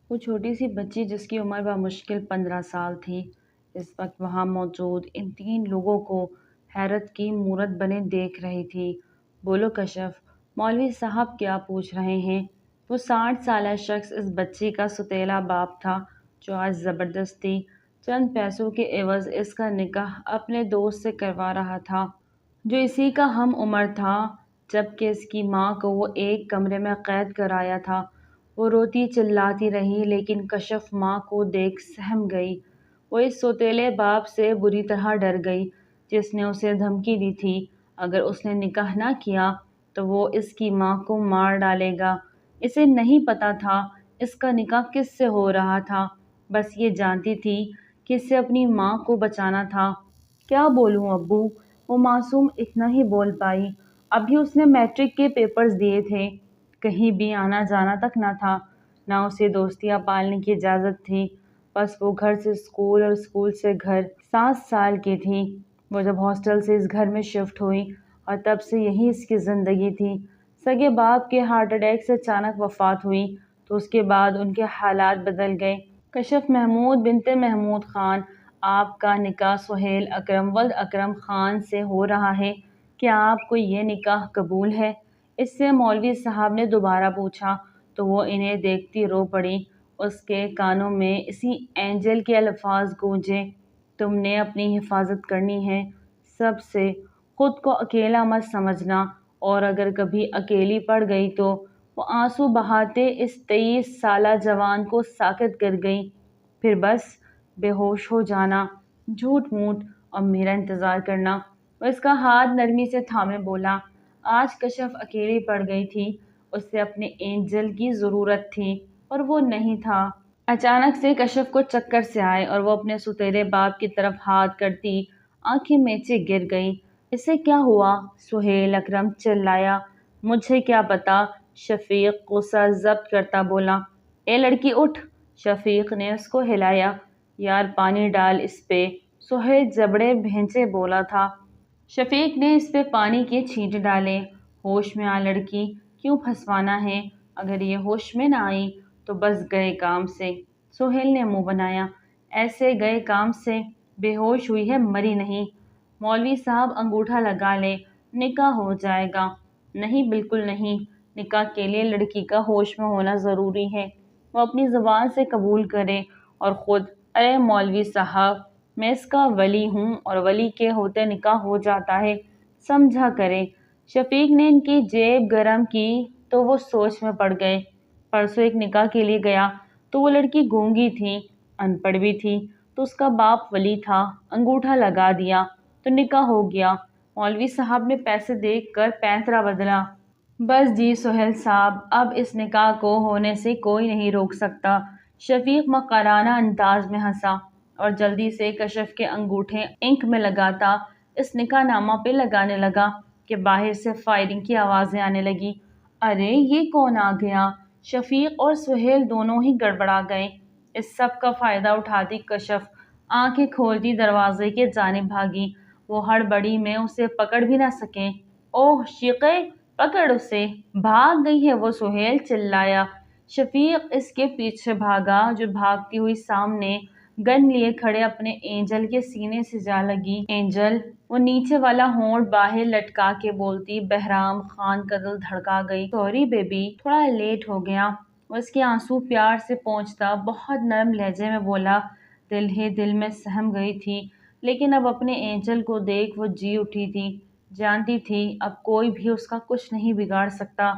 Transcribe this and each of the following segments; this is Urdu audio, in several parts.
وہ چھوٹی سی بچی جس کی عمر بمشکل 15 سال تھی، اس وقت وہاں موجود ان 3 لوگوں کو حیرت کی مورت بنے دیکھ رہی تھی۔ بولو کشف، مولوی صاحب کیا پوچھ رہے ہیں؟ وہ 60 سالہ شخص اس بچی کا سوتیلا باپ تھا جو آج زبردستی چند پیسوں کے عوض اس کا نکاح اپنے دوست سے کروا رہا تھا جو اسی کا ہم عمر تھا، جبکہ اس کی ماں کو وہ ایک کمرے میں قید کرایا تھا۔ وہ روتی چلاتی رہی لیکن کشف ماں کو دیکھ سہم گئی۔ وہ اس سوتیلے باپ سے بری طرح ڈر گئی جس نے اسے دھمکی دی تھی اگر اس نے نکاح نہ کیا تو وہ اس کی ماں کو مار ڈالے گا۔ اسے نہیں پتا تھا اس کا نکاح کس سے ہو رہا تھا، بس یہ جانتی تھی کہ اسے اپنی ماں کو بچانا تھا۔ کیا بولوں ابو؟ وہ معصوم اتنا ہی بول پائی۔ ابھی اس نے میٹرک کے پیپرز دیے تھے، کہیں بھی آنا جانا تک نہ تھا، نہ اسے دوستیاں پالنے کی اجازت تھی۔ بس وہ گھر سے اسکول اور اسکول سے گھر۔ 7 سال کی تھی وہ جب ہاسٹل سے اس گھر میں شفٹ ہوئی اور تب سے یہی اس کی زندگی تھی۔ سگے باپ کے ہارٹ اٹیک سے اچانک وفات ہوئی تو اس کے بعد ان کے حالات بدل گئے۔ کشف محمود بنت محمود خان، آپ کا نکاح سہیل اکرم ولد اکرم خان سے ہو رہا ہے، کیا آپ کو یہ نکاح قبول ہے؟ اس سے مولوی صاحب نے دوبارہ پوچھا تو وہ انہیں دیکھتی رو پڑی۔ اس کے کانوں میں اسی اینجل کے الفاظ گونجے، تم نے اپنی حفاظت کرنی ہے سب سے، خود کو اکیلا مت سمجھنا، اور اگر کبھی اکیلی پڑ گئی تو۔ وہ آنسو بہاتے اس 23 سالہ جوان کو ساکت کر گئی۔ پھر بس بے ہوش ہو جانا، جھوٹ موٹ اور میرا انتظار کرنا۔ وہ اس کا ہاتھ نرمی سے تھامے بولا۔ آج کشف اکیلی پڑ گئی تھی، اسے اپنے اینجل کی ضرورت تھی اور وہ نہیں تھا۔ اچانک سے کشف کو چکر سے آئے اور وہ اپنے سوتیلے باپ کی طرف ہاتھ کرتی آنکھیں میچے گر گئی۔ اسے کیا ہوا؟ سہیل اکرم چلایا۔ مجھے کیا پتا، شفیق غصہ ضبط کرتا بولا۔ اے لڑکی اٹھ! شفیق نے اس کو ہلایا۔ یار پانی ڈال اس پہ، سہیل جبڑے بھینچے بولا تھا۔ شفیق نے اس پہ پانی کے چھینٹے ڈالے۔ ہوش میں آ لڑکی، کیوں پھنسوانا ہے؟ اگر یہ ہوش میں نہ آئی تو بس گئے کام سے۔ سہیل نے منہ بنایا۔ ایسے گئے کام سے؟ بے ہوش ہوئی ہے، مری نہیں۔ مولوی صاحب انگوٹھا لگا لے، نکاح ہو جائے گا۔ نہیں بالکل نہیں، نکاح کے لیے لڑکی کا ہوش میں ہونا ضروری ہے، وہ اپنی زبان سے قبول کرے اور خود۔ ارے مولوی صاحب، میں اس کا ولی ہوں اور ولی کے ہوتے نکاح ہو جاتا ہے، سمجھا کرے۔ شفیق نے ان کی جیب گرم کی تو وہ سوچ میں پڑ گئے۔ پرسوں ایک نکاح کے لیے گیا تو وہ لڑکی گونگی تھی، ان پڑھ بھی تھی، تو اس کا باپ ولی تھا، انگوٹھا لگا دیا تو نکاح ہو گیا۔ مولوی صاحب نے پیسے دے کر پینترا بدلا۔ بس جی سہیل صاحب، اب اس نکاح کو ہونے سے کوئی نہیں روک سکتا۔ شفیق مکرانہ انداز میں ہنسا اور جلدی سے کشف کے انگوٹھے انک میں لگاتا اس نکاح نامہ پہ لگانے لگا کہ باہر سے فائرنگ کی آوازیں آنے لگی۔ ارے یہ کون آ گیا؟ شفیق اور سہیل دونوں ہی گڑبڑا گئے۔ اس سب کا فائدہ اٹھاتی کشف آنکھیں کھولتی دروازے کی جانب بھاگی۔ وہ ہڑبڑی میں اسے پکڑ بھی نہ سکیں۔ اوہ شیقے، پکڑ اسے! بھاگ گئی ہے وہ، سہیل چلایا۔ شفیق اس کے پیچھے بھاگا جو بھاگتی ہوئی سامنے گن لیے کھڑے اپنے اینجل کے سینے سے جا لگی۔ اینجل! وہ نیچے والا ہونٹ باہر لٹکا کے بولتی بہرام خان کا دل دھڑکا گئی۔ سوری بیبی، تھوڑا لیٹ ہو گیا۔ وہ اس کے آنسو پیار سے پونچھتا بہت نرم لہجے میں بولا۔ دل ہی دل میں سہم گئی تھی، لیکن اب اپنے اینجل کو دیکھ وہ جی اٹھی تھی، جانتی تھی اب کوئی بھی اس کا کچھ نہیں بگاڑ سکتا۔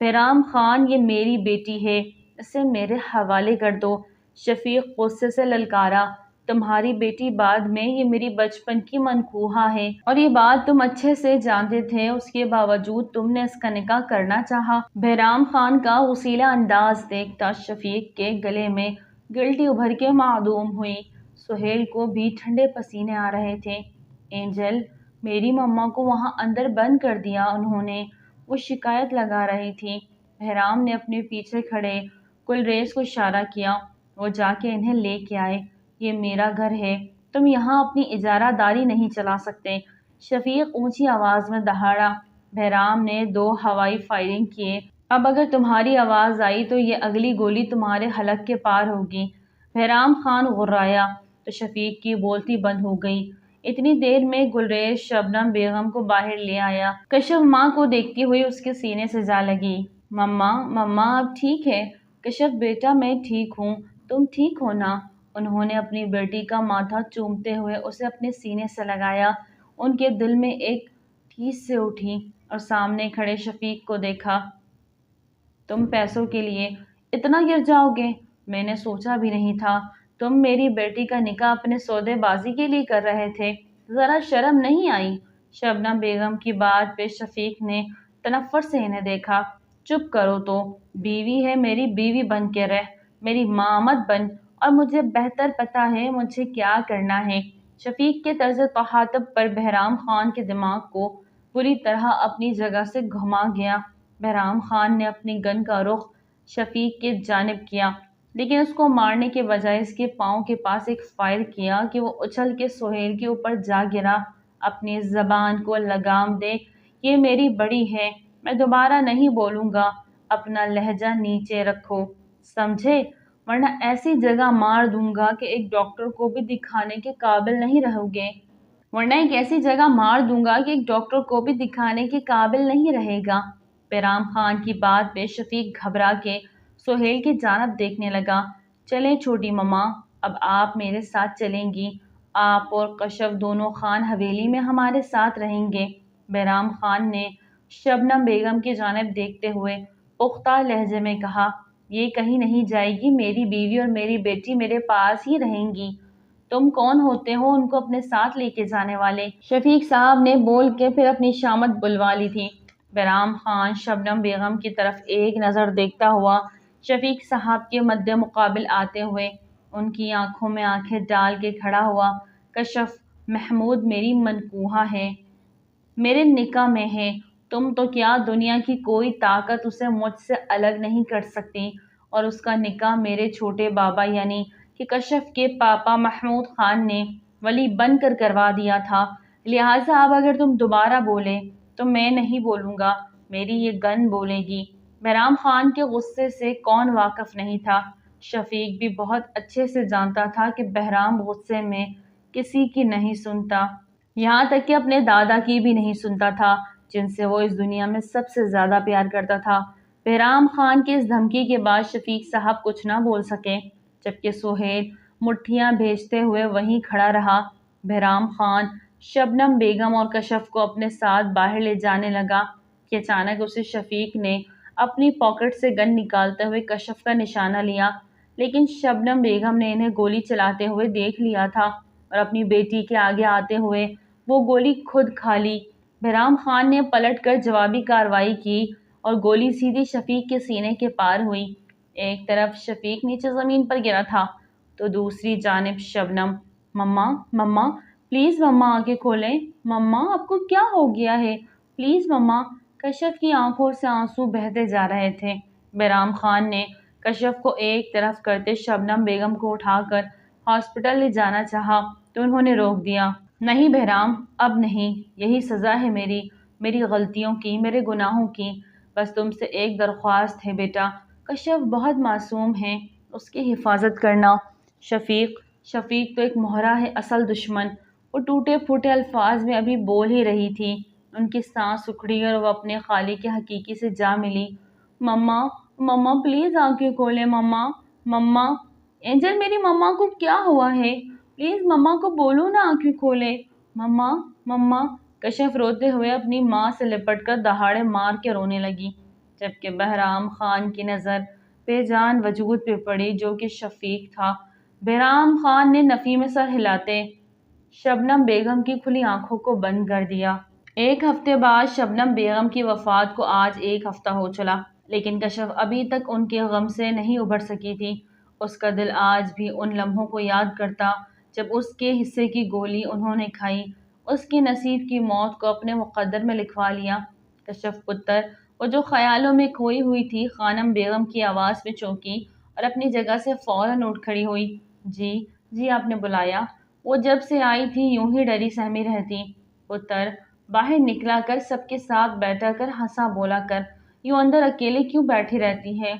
بہرام خان، یہ میری بیٹی ہے، اسے میرے حوالے کر دو۔ شفیق غصے سے للکارا۔ تمہاری بیٹی بعد میں، یہ میری بچپن کی منقوہہ ہے اور یہ بات تم اچھے سے جانتے تھے، اس کے باوجود تم نے اس کا نکاح کرنا چاہا۔ بہرام خان کا غصیلا انداز دیکھتا شفیق کے گلے میں گلٹی ابھر کے معدوم ہوئی۔ سہیل کو بھی ٹھنڈے پسینے آ رہے تھے۔ اینجل، میری مما کو وہاں اندر بند کر دیا انہوں نے، وہ شکایت لگا رہی تھی۔ بہرام نے اپنے پیچھے کھڑے گلریز کو اشارہ کیا۔ وہ جا کے انہیں لے کے آئے۔ یہ میرا گھر ہے، تم یہاں اپنی اجارہ داری نہیں چلا سکتے۔ شفیق اونچی آواز میں دہاڑا۔ بہرام نے 2 ہوائی فائرنگ کیے۔ اب اگر تمہاری آواز آئی تو یہ اگلی گولی تمہارے حلق کے پار ہوگی۔ بہرام خان غرایا تو شفیق کی بولتی بند ہو گئی۔ اتنی دیر میں گلریز شبنم بیگم کو باہر لے آیا۔ کشف ماں کو دیکھتی ہوئی اس کے سینے سے جا لگی۔ مما مما اب ٹھیک ہے؟ کشف بیٹا میں ٹھیک ہوں، تم ٹھیک ہو نا؟ انہوں نے اپنی بیٹی کا ماتھا چومتے ہوئے اسے اپنے سینے سے لگایا۔ ان کے دل میں ایک ٹھیس سے اٹھی اور سامنے کھڑے شفیق کو دیکھا۔ تم پیسوں کے لیے اتنا گر جاؤ گے؟ میں نے سوچا بھی نہیں تھا۔ تم میری بیٹی کا نکاح اپنے سودے بازی کے لیے کر رہے تھے، ذرا شرم نہیں آئی؟ شبنم بیگم کی بات پہ شفیق نے تنفر سے انہیں دیکھا۔ چپ کرو تو، بیوی ہے میری، بیوی بن کے رہ، میری ماں مت بن، اور مجھے بہتر پتہ ہے مجھے کیا کرنا ہے۔ شفیق کے طرز تخاطب پر بہرام خان کے دماغ کو پوری طرح اپنی جگہ سے گھما گیا۔ بہرام خان نے اپنی گن کا رخ شفیق کی جانب کیا، لیکن اس کو مارنے کے بجائے اس کے پاؤں کے پاس ایک فائر کیا کہ وہ اچھل کے سہیل کے اوپر جا گرا۔ اپنی زبان کو لگام دے، یہ میری بڑی ہے، میں دوبارہ نہیں بولوں گا، اپنا لہجہ نیچے رکھو، سمجھے؟ ورنہ ایسی جگہ مار دوں گا کہ ایک ڈاکٹر کو بھی دکھانے کے قابل نہیں رہو گے۔ رہے گا۔ بہرام خان کی بات پہ شفیق گھبرا کے سہیل کی جانب دیکھنے لگا۔ چلیں چھوٹی مما، اب آپ میرے ساتھ چلیں گی، آپ اور کشف دونوں خان حویلی میں ہمارے ساتھ رہیں گے۔ بہرام خان نے شبنم بیگم کی جانب دیکھتے ہوئے پختہ لہجے میں کہا، یہ کہیں نہیں جائے گی، میری بیوی اور میری بیٹی میرے پاس ہی رہیں گی۔ تم کون ہوتے ہو ان کو اپنے ساتھ لے کے جانے والے؟ شفیق صاحب نے بول کے پھر اپنی شامت بلوا لی تھی۔ بہرام خان شبنم بیگم کی طرف ایک نظر دیکھتا ہوا شفیق صاحب کے مد مقابل آتے ہوئے ان کی آنکھوں میں آنکھیں ڈال کے کھڑا ہوا۔ کشف محمود میری منکوحہ ہے، میرے نکاح میں ہے، تم تو کیا دنیا کی کوئی طاقت اسے مجھ سے الگ نہیں کر سکتی، اور اس کا نکاح میرے چھوٹے بابا یعنی کہ کشف کے پاپا محمود خان نے ولی بن کر کروا دیا تھا، لہٰذا اب اگر تم دوبارہ بولے تو میں نہیں بولوں گا، میری یہ گن بولے گی۔ بہرام خان کے غصے سے کون واقف نہیں تھا؟ شفیق بھی بہت اچھے سے جانتا تھا کہ بہرام غصے میں کسی کی نہیں سنتا، یہاں تک کہ اپنے دادا کی بھی نہیں سنتا تھا، جن سے وہ اس دنیا میں سب سے زیادہ پیار کرتا تھا۔ بہرام خان کی اس دھمکی کے بعد شفیق صاحب کچھ نہ بول سکے، جبکہ سہیل مٹھیاں بھیجتے ہوئے وہیں کھڑا رہا۔ بہرام خان شبنم بیگم اور کشف کو اپنے ساتھ باہر لے جانے لگا کہ اچانک اسے شفیق نے اپنی پاکٹ سے گن نکالتے ہوئے کشف کا نشانہ لیا، لیکن شبنم بیگم نے انہیں گولی چلاتے ہوئے دیکھ لیا تھا اور اپنی بیٹی کے آگے آتے ہوئے وہ گولی خود کھا لی۔ بہرام خان نے پلٹ کر جوابی کارروائی کی اور گولی سیدھی شفیق کے سینے کے پار ہوئی۔ ایک طرف شفیق نیچے زمین پر گرا تھا تو دوسری جانب شبنم۔ مما مما پلیز مما آنکھیں کھولیں، مما آپ کو کیا ہو گیا ہے، پلیز مما۔ کشف کی آنکھوں سے آنسو بہتے جا رہے تھے۔ بہرام خان نے کشف کو ایک طرف کرتے شبنم بیگم کو اٹھا کر ہاسپٹل لے جانا چاہا تو انہوں نے روک دیا۔ نہیں بہرام، اب نہیں، یہی سزا ہے میری غلطیوں کی، میرے گناہوں کی۔ بس تم سے ایک درخواست ہے بیٹا، کشف بہت معصوم ہے، اس کی حفاظت کرنا۔ شفیق تو ایک مہرا ہے اصل دشمن۔ وہ ٹوٹے پھوٹے الفاظ میں ابھی بول ہی رہی تھی، ان کی سانس اکھڑی اور وہ اپنے خالق کے حقیقی سے جا ملی۔ مما پلیز آنکھیں کھولیں مما اینجل، میری مما کو کیا ہوا ہے، پلیز مما کو بولو نا آنکھیں کھولے۔ مما کشف روتے ہوئے اپنی ماں سے لپٹ کر دہاڑے مار کے رونے لگی، جبکہ بہرام خان کی نظر بے جان وجود پہ پڑی جو کہ شفیق تھا۔ بہرام خان نے نفی میں سر ہلاتے شبنم بیگم کی کھلی آنکھوں کو بند کر دیا۔ ایک ہفتے بعد شبنم بیگم کی وفات کو آج ایک ہفتہ ہو چلا، لیکن کشف ابھی تک ان کے غم سے نہیں ابھر سکی تھی۔ اس کا دل آج بھی ان لمحوں کو یاد کرتا جب اس کے حصے کی گولی انہوں نے کھائی، اس کی نصیب کی موت کو اپنے مقدر میں لکھوا لیا۔ کشف پتر، وہ جو خیالوں میں کھوئی ہوئی تھی، خانم بیگم کی آواز پہ چونکی اور اپنی جگہ سے فوراً اٹھ کھڑی ہوئی۔ جی آپ نے بلایا؟ وہ جب سے آئی تھی یوں ہی ڈری سہمی رہتی۔ پتر، باہر نکلا کر، سب کے ساتھ بیٹھا کر، ہنسا بولا کر، یوں اندر اکیلے کیوں بیٹھی رہتی ہے؟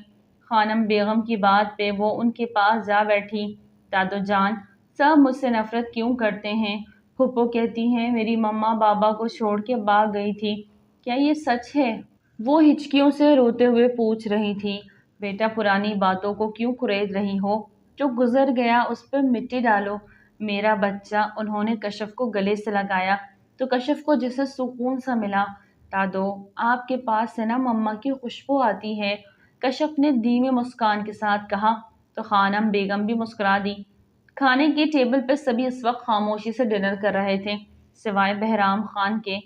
خانم بیگم کی بات پہ وہ ان کے پاس جا بیٹھی۔ دادو جان، سب مجھ سے نفرت کیوں کرتے ہیں؟ پھپھو کہتی ہیں میری مما بابا کو چھوڑ کے بھاگ گئی تھی، کیا یہ سچ ہے؟ وہ ہچکیوں سے روتے ہوئے پوچھ رہی تھی۔ بیٹا، پرانی باتوں کو کیوں کرید رہی ہو؟ جو گزر گیا اس پہ مٹی ڈالو۔ میرا بچہ، انہوں نے کشف کو گلے سے لگایا تو کشف کو جسے سکون سا ملا۔ دادو، آپ کے پاس سے نا مما کی خوشبو آتی ہے، کشف نے دھیمی مسکان کے ساتھ کہا تو خانم بیگم بھی مسکرا دی۔ کھانے کی ٹیبل پہ سبھی اس وقت خاموشی سے ڈنر کر رہے تھے، سوائے بہرام خان کے۔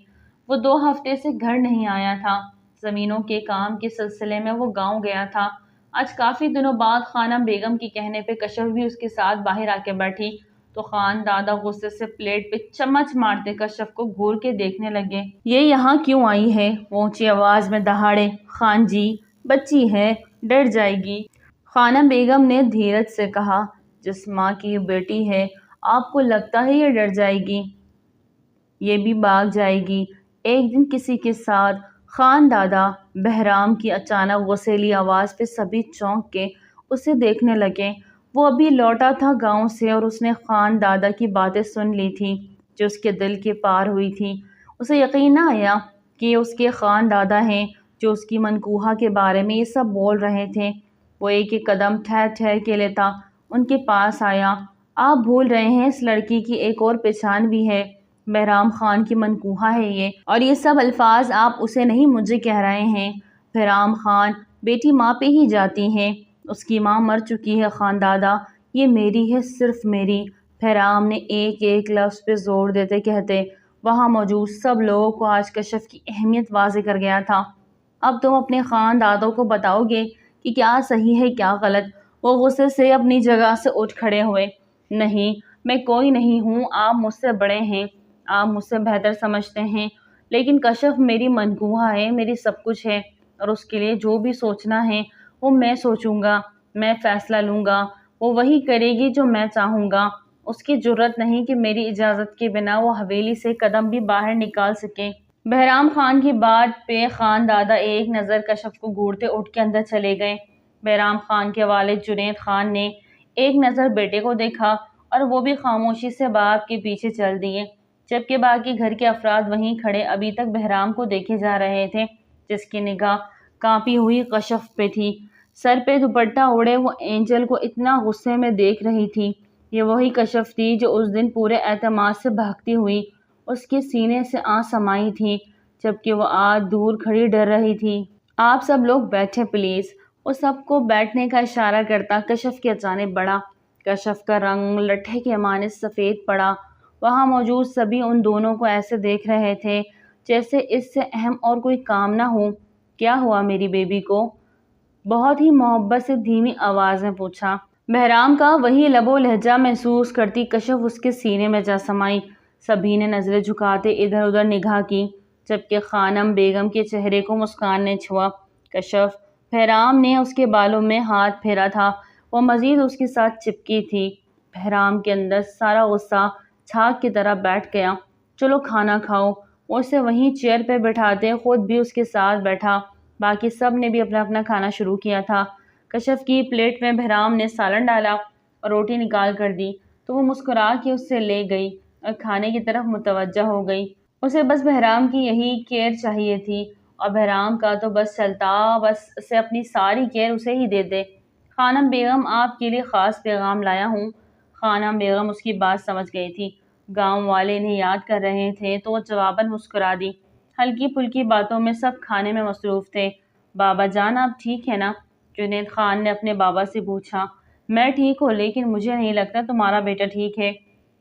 وہ 2 ہفتے سے گھر نہیں آیا تھا، زمینوں کے کام کے سلسلے میں وہ گاؤں گیا تھا۔ آج کافی دنوں بعد خانم بیگم کے کہنے پہ کشف بھی اس کے ساتھ باہر آ کے بیٹھی تو خان دادا غصے سے پلیٹ پہ چمچ مارتے کشف کو گھور کے دیکھنے لگے۔ یہ یہاں کیوں آئی ہے؟ وہ اونچی آواز میں دہاڑے۔ خان جی، بچی ہے، ڈر جائے گی۔ خانم بیگم نے دھیرج سے کہا، جس ماں کی یہ بیٹی ہے، آپ کو لگتا ہے یہ ڈر جائے گی؟ یہ بھی بھاگ جائے گی ایک دن کسی کے ساتھ۔ خان دادا بہرام کی اچانک غصیلی آواز پہ سبھی چونک کے اسے دیکھنے لگے۔ وہ ابھی لوٹا تھا گاؤں سے اور اس نے خان دادا کی باتیں سن لی تھی جو اس کے دل کے پار ہوئی تھی۔ اسے یقین نہ آیا کہ یہ اس کے خان دادا ہیں جو اس کی منکوہا کے بارے میں یہ سب بول رہے تھے۔ وہ ایک ایک قدم ٹھہر ٹھہر کے لیتا ان کے پاس آیا۔ آپ بھول رہے ہیں اس لڑکی کی ایک اور پہچان بھی ہے، بہرام خان کی منکوہا ہے یہ، اور یہ سب الفاظ آپ اسے نہیں مجھے کہہ رہے ہیں۔ بہرام خان بیٹی ماں پہ ہی جاتی ہے، اس کی ماں مر چکی ہے خان دادا، یہ میری ہے، صرف میری۔ بہرام نے ایک ایک لفظ پہ زور دیتے کہتے وہاں موجود سب لوگوں کو آج کشف کی اہمیت واضح کر گیا تھا۔ اب تم اپنے خان دادوں کو بتاؤ گے کہ کیا صحیح ہے کیا غلط؟ وہ غصے سے اپنی جگہ سے اٹھ کھڑے ہوئے۔ نہیں، میں کوئی نہیں ہوں، آپ مجھ سے بڑے ہیں، آپ مجھ سے بہتر سمجھتے ہیں، لیکن کشف میری منکوہا ہے، میری سب کچھ ہے، اور اس کے لیے جو بھی سوچنا ہے وہ میں سوچوں گا، میں فیصلہ لوں گا، وہ وہی کرے گی جو میں چاہوں گا۔ اس کی جرأت نہیں کہ میری اجازت کے بنا وہ حویلی سے قدم بھی باہر نکال سکے۔ بہرام خان کی بات پہ خان دادا ایک نظر کشف کو گھورتے اٹھ کے اندر چلے گئے۔ بہرام خان کے والد جنید خان نے ایک نظر بیٹے کو دیکھا اور وہ بھی خاموشی سے باپ کے پیچھے چل دیے، جبکہ باقی گھر کے افراد وہیں کھڑے ابھی تک بہرام کو دیکھے جا رہے تھے، جس کی نگاہ کانپی ہوئی کشف پہ تھی۔ سر پہ دوپٹہ اوڑھے وہ اینجل کو اتنا غصے میں دیکھ رہی تھی۔ یہ وہی کشف تھی جو اس دن پورے اعتماد سے بھاگتی ہوئی اس کے سینے سے آ سمائی تھی، جبکہ وہ آج دور کھڑی ڈر رہی تھی۔ آپ سب لوگ بیٹھے پلیز۔ وہ سب کو بیٹھنے کا اشارہ کرتا کشف کی جانب بڑھا۔ کشف کا رنگ لٹھے کے مانند سفید پڑا۔ وہاں موجود سبھی ان دونوں کو ایسے دیکھ رہے تھے جیسے اس سے اہم اور کوئی کام نہ ہو۔ کیا ہوا میری بیبی کو؟ بہت ہی محبت سے دھیمی آواز میں پوچھا۔ بہرام کا وہی لب و لہجہ محسوس کرتی کشف اس کے سینے میں جا سمائی۔ سبھی نے نظریں جھکاتے ادھر ادھر نگاہ کی، جبکہ خانم بیگم کے چہرے کو مسکان نے چھوا۔ کشف، بہرام نے اس کے بالوں میں ہاتھ پھیرا تھا، وہ مزید اس کے ساتھ چپکی تھی۔ بہرام کے اندر سارا غصہ چھاگ کی طرح بیٹھ گیا۔ چلو کھانا کھاؤ۔ وہ اسے وہیں چیئر پہ بٹھاتے خود بھی اس کے ساتھ بیٹھا۔ باقی سب نے بھی اپنا اپنا کھانا شروع کیا تھا۔ کشف کی پلیٹ میں بہرام نے سالن ڈالا اور روٹی نکال کر دی تو وہ مسکرا کے اس سے لے گئی اور کھانے کی طرف متوجہ ہو گئی۔ اسے بس بہرام کی یہی کیئر چاہیے تھی، اور بہرام کا تو بس چلتا بس اسے اپنی ساری کیئر اسے ہی دے دے۔ خانم بیگم، آپ کے لیے خاص پیغام لایا ہوں۔ خانم بیگم اس کی بات سمجھ گئی تھی، گاؤں والے انہیں یاد کر رہے تھے تو وہ جواباً مسکرا دی۔ ہلکی پھلکی باتوں میں سب کھانے میں مصروف تھے۔ بابا جان، آپ ٹھیک ہے نا؟ جنید خان نے اپنے بابا سے پوچھا۔ میں ٹھیک ہوں، لیکن مجھے نہیں لگتا تمہارا بیٹا ٹھیک ہے،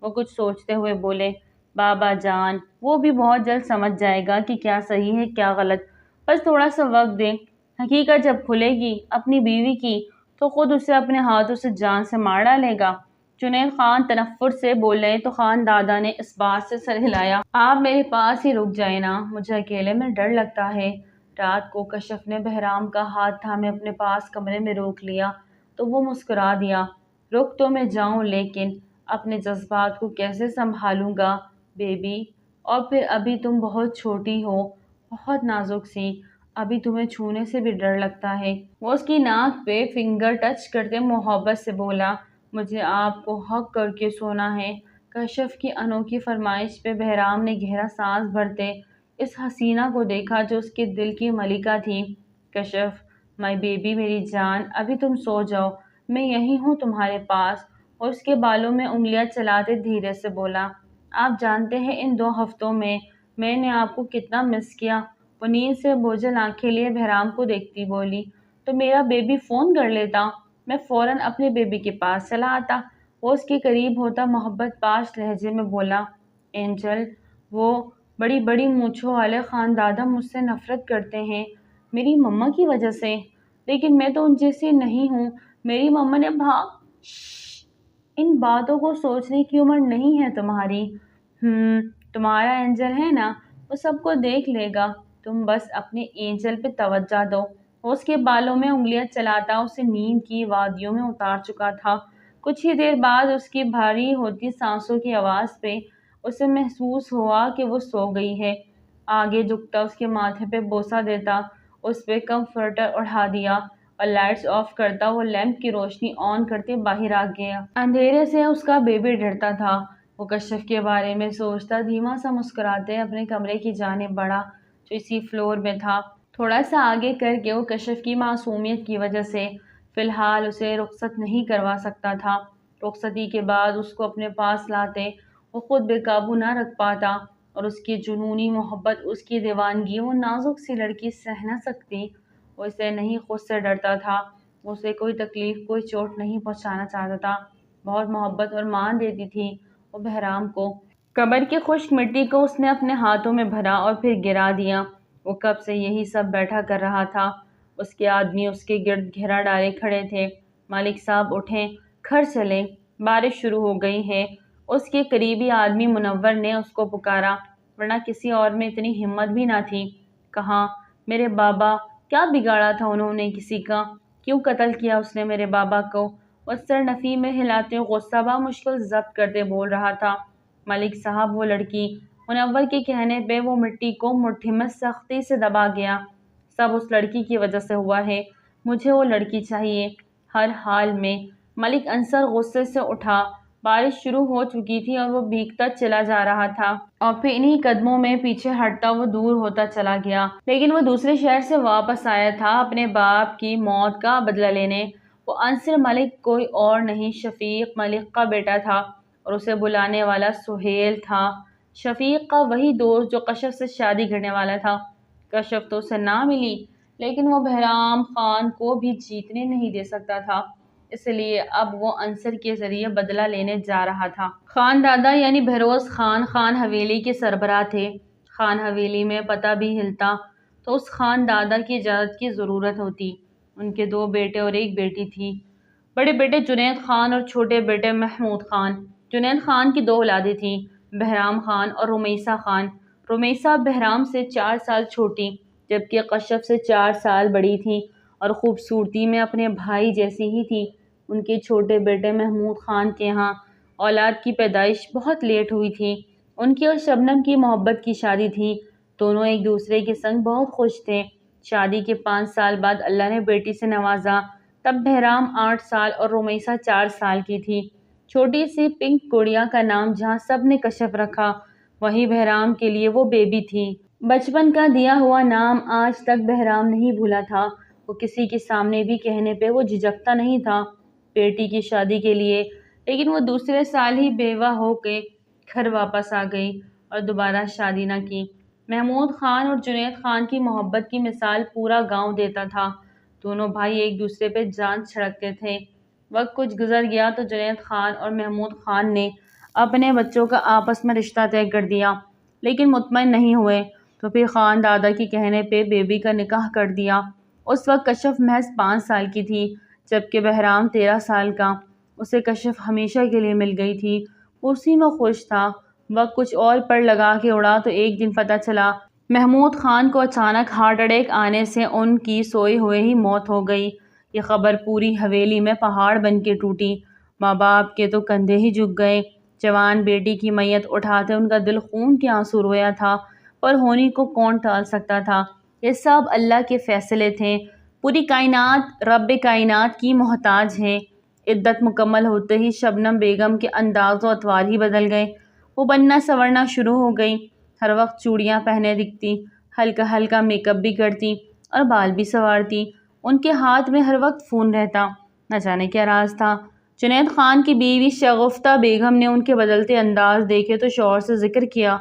وہ کچھ سوچتے ہوئے بولے۔ بابا جان، وہ بھی بہت جلد سمجھ جائے گا کہ کیا صحیح ہے کیا غلط، بس تھوڑا سا وقت دیں۔ حقیقت جب کھلے گی اپنی بیوی کی تو خود اسے اپنے ہاتھوں سے جان سے مار ڈالے گا۔ جنید خان تنفر سے بولے تو خان دادا نے اس بات سے سر ہلایا۔ آپ میرے پاس ہی رک جائیں نا، مجھے اکیلے میں ڈر لگتا ہے۔ رات کو کشف نے بہرام کا ہاتھ تھامے اپنے پاس کمرے میں روک لیا تو وہ مسکرا دیا۔ رک تو میں جاؤں، لیکن اپنے جذبات کو کیسے سنبھالوں گا بیبی؟ اور پھر ابھی تم بہت چھوٹی ہو، بہت نازک سی، ابھی تمہیں چھونے سے بھی ڈر لگتا ہے۔ وہ اس کی ناک پہ فنگر ٹچ کرتے محبت سے بولا، مجھے آپ کو حق کر کے سونا ہے۔ کشف کی انوکھی فرمائش پہ بہرام نے گہرا سانس بھرتے اس حسینہ کو دیکھا جو اس کے دل کی ملکہ تھی۔ کشف، مائی بیبی، میری جان، ابھی تم سو جاؤ، میں یہی ہوں تمہارے پاس۔ اور اس کے بالوں میں انگلیاں چلاتے دھیرے سے بولا، آپ جانتے ہیں ان 2 ہفتوں میں نے آپ کو کتنا مس کیا۔ وہ نیند سے بوجھل آنکھیں لیے بہرام کو دیکھتی بولی، تو میرا بیبی فون کر لیتا، میں فوراً اپنے بیبی کے پاس چلا آتا۔ وہ اس کے قریب ہوتا محبت پاش لہجے میں بولا، اینجل، وہ بڑی بڑی مونچھوں والے خاندادا مجھ سے نفرت کرتے ہیں میری مما کی وجہ سے، لیکن میں تو ان جیسی نہیں ہوں۔ میری مما نے ان باتوں کو سوچنے کی عمر نہیں ہے تمہاری۔ تمہارا اینجل ہے نا، وہ سب کو دیکھ لے گا، تم بس اپنے اینجل پہ توجہ دو۔ وہ اس کے بالوں میں انگلیاں چلاتا اسے نیند کی وادیوں میں اتار چکا تھا۔ کچھ ہی دیر بعد اس کی بھاری ہوتی سانسوں کی آواز پہ اسے محسوس ہوا کہ وہ سو گئی ہے۔ آگے جھکتا اس کے ماتھے پہ بوسہ دیتا، اس پہ کمفرٹر اڑا دیا اور لائٹس آف کرتا وہ لیمپ کی روشنی آن کرتے باہر آ گیا۔ اندھیرے سے اس کا بیبی ڈرتا تھا۔ وہ کشف کے بارے میں سوچتا دھیما سا مسکراتے اپنے کمرے کی جانب بڑھا جو اسی فلور میں تھا۔ تھوڑا سا آگے کر کے وہ کشف کی معصومیت کی وجہ سے فی الحال اسے رخصت نہیں کروا سکتا تھا۔ رخصتی کے بعد اس کو اپنے پاس لاتے وہ خود بے قابو نہ رکھ پاتا، اور اس کی جنونی محبت، اس کی دیوانگی وہ نازک سی لڑکی سہ نہ سکتی۔ وہ اسے نہیں خود سے ڈرتا تھا، وہ اسے کوئی تکلیف کوئی چوٹ نہیں پہنچانا چاہتا تھا۔ بہت محبت اور مان دیتی تھی وہ بہرام کو۔ قبر کی خشک مٹی کو اس نے اپنے ہاتھوں میں بھرا اور پھر گرا دیا۔ وہ کب سے یہی سب بیٹھا کر رہا تھا۔ اس کے آدمی اس کے گرد گھیرا ڈالے کھڑے تھے۔ مالک صاحب اٹھیں، گھر چلیں، بارش شروع ہو گئی ہے۔ اس کے قریبی آدمی منور نے اس کو پکارا، ورنہ کسی اور میں اتنی ہمت بھی نہ تھی۔ کہاں، میرے بابا، کیا بگاڑا تھا انہوں نے کسی کا؟ کیوں قتل کیا اس نے میرے بابا کو؟ وہ سر نفی میں ہلاتے غصہ بامشکل ضبط کرتے بول رہا تھا۔ ملک صاحب، وہ لڑکی، منور کے کہنے پہ وہ مٹی کو مٹھی میں سختی سے دبا گیا، سب اس لڑکی کی وجہ سے ہوا ہے، مجھے وہ لڑکی چاہیے ہر حال میں۔ ملک انصر غصے سے اٹھا۔ بارش شروع ہو چکی تھی اور وہ بھیگتا چلا جا رہا تھا، اور پھر انہی قدموں میں پیچھے ہٹتا وہ دور ہوتا چلا گیا۔ لیکن وہ دوسرے شہر سے واپس آیا تھا اپنے باپ کی موت کا بدلہ لینے۔ وہ انصر ملک کوئی اور نہیں، شفیق ملک کا بیٹا تھا، اور اسے بلانے والا سہیل تھا، شفیق کا وہی دوست جو کشف سے شادی کرنے والا تھا۔ کشف تو اسے نہ ملی، لیکن وہ بہرام خان کو بھی جیتنے نہیں دے سکتا تھا، اس لیے اب وہ انصر کے ذریعے بدلہ لینے جا رہا تھا۔ خان دادا یعنی بہروز خان خان حویلی کے سربراہ تھے۔ خان حویلی میں پتہ بھی ہلتا تو اس خان دادا کی اجازت کی ضرورت ہوتی۔ ان کے 2 بیٹے اور 1 بیٹی تھی، بڑے بیٹے جنید خان اور چھوٹے بیٹے محمود خان۔ جنید خان کی 2 اولادیں تھیں، بہرام خان اور رمیسہ خان۔ رمیسہ بہرام سے 4 سال چھوٹی، جبکہ کشف سے 4 سال بڑی تھی اور خوبصورتی میں اپنے بھائی جیسی ہی تھی۔ ان کے چھوٹے بیٹے محمود خان کے ہاں اولاد کی پیدائش بہت لیٹ ہوئی تھی۔ ان کی اور شبنم کی محبت کی شادی تھی، دونوں ایک دوسرے کے سنگ بہت خوش تھے۔ شادی کے 5 سال بعد اللہ نے بیٹی سے نوازا، تب بہرام 8 سال اور رمیسہ 4 سال کی تھی۔ چھوٹی سی پنک گڑیا کا نام جہاں سب نے کشف رکھا، وہیں بہرام کے لیے وہ بیبی تھی۔ بچپن کا دیا ہوا نام آج تک بہرام نہیں بھولا تھا۔ وہ کسی کے سامنے بھی کہنے پہ وہ جھجکتا نہیں تھا بیٹی کی شادی کے لیے، لیکن وہ دوسرے سال ہی بیوہ ہو کے گھر واپس آ گئی اور دوبارہ شادی نہ کی۔ محمود خان اور جنید خان کی محبت کی مثال پورا گاؤں دیتا تھا۔ دونوں بھائی ایک دوسرے پہ جان چھڑکتے تھے۔ وقت کچھ گزر گیا تو جنید خان اور محمود خان نے اپنے بچوں کا آپس میں رشتہ طے کر دیا، لیکن مطمئن نہیں ہوئے تو پھر خان دادا کے کہنے پہ بیبی کا نکاح کر دیا۔ اس وقت کشف محض 5 سال کی تھی، جبکہ بہرام 13 سال کا۔ اسے کشف ہمیشہ کے لیے مل گئی تھی، اسی میں خوش تھا۔ وقت کچھ اور پر لگا کے اڑا تو ایک دن پتہ چلا محمود خان کو اچانک ہارٹ اٹیک آنے سے ان کی سوئے ہوئے ہی موت ہو گئی۔ یہ خبر پوری حویلی میں پہاڑ بن کے ٹوٹی۔ ماں باپ کے تو کندھے ہی جھک گئے۔ جوان بیٹی کی میت اٹھاتے ان کا دل خون کے آنسو رویا تھا، پر ہونی کو کون ٹال سکتا تھا۔ یہ سب اللہ کے فیصلے تھے۔ پوری کائنات رب کائنات کی محتاج ہے۔ عدت مکمل ہوتے ہی شبنم بیگم کے انداز و اطوار ہی بدل گئے۔ وہ بننا سنورنا شروع ہو گئی۔ ہر وقت چوڑیاں پہنے دکھتی، ہلکا ہلکا میک اپ بھی کرتی اور بال بھی سنوارتی۔ ان کے ہاتھ میں ہر وقت فون رہتا، نہ جانے کیا راز تھا۔ جنید خان کی بیوی شگفتہ بیگم نے ان کے بدلتے انداز دیکھے تو شوہر سے ذکر کیا۔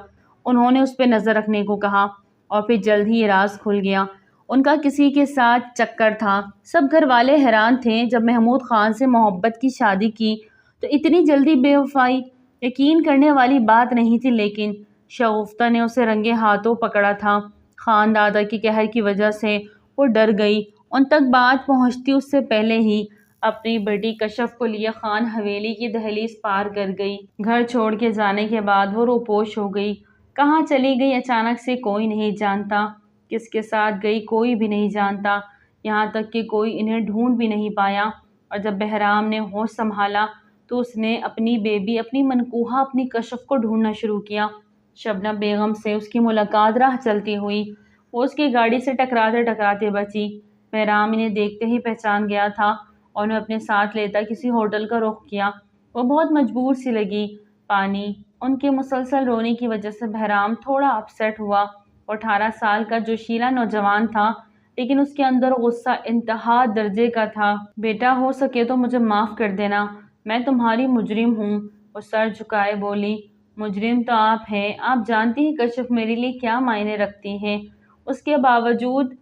انہوں نے اس پہ نظر رکھنے کو کہا اور پھر جلد ہی یہ راز کھل گیا۔ ان کا کسی کے ساتھ چکر تھا۔ سب گھر والے حیران تھے۔ جب محمود خان سے محبت کی شادی کی تو اتنی جلدی بے وفائی یقین کرنے والی بات نہیں تھی، لیکن شگفتہ نے اسے رنگے ہاتھوں پکڑا تھا۔ خان دادا کے قہر کی وجہ سے وہ ڈر گئی۔ ان تک بات پہنچتی اس سے پہلے ہی اپنی بیٹی کشف کو لیے خان حویلی کی دہلیز پار کر گئی۔ گھر چھوڑ کے جانے کے بعد وہ روپوش ہو گئی۔ کہاں چلی گئی اچانک سے کوئی نہیں جانتا، کس کے ساتھ گئی کوئی بھی نہیں جانتا، یہاں تک کہ کوئی انہیں ڈھونڈ بھی نہیں پایا۔ اور جب بہرام نے ہوش سنبھالا تو اس نے اپنی بیبی، اپنی منکوہہ، اپنی کشف کو ڈھونڈنا شروع کیا۔ شبنم بیگم سے اس کی ملاقات راہ چلتی ہوئی۔ وہ اس کی گاڑی سے ٹکراتے ٹکراتے بچی۔ بہرام انہیں دیکھتے ہی پہچان گیا تھا اور انہیں اپنے ساتھ لیتا کسی ہوٹل کا رخ کیا۔ وہ بہت مجبور سی لگی۔ پانی ان کے مسلسل رونے کی وجہ سے بہرام تھوڑا اپسیٹ ہوا۔ وہ 18 سال کا جوشیلا نوجوان تھا، لیکن اس کے اندر غصہ انتہا درجے کا تھا۔ بیٹا ہو سکے تو مجھے معاف کر دینا، میں تمہاری مجرم ہوں۔ وہ سر جھکائے بولی، مجرم تو آپ ہیں، آپ جانتی ہیں کشف میرے لیے کیا معنی رکھتی ہے، اس کے باوجود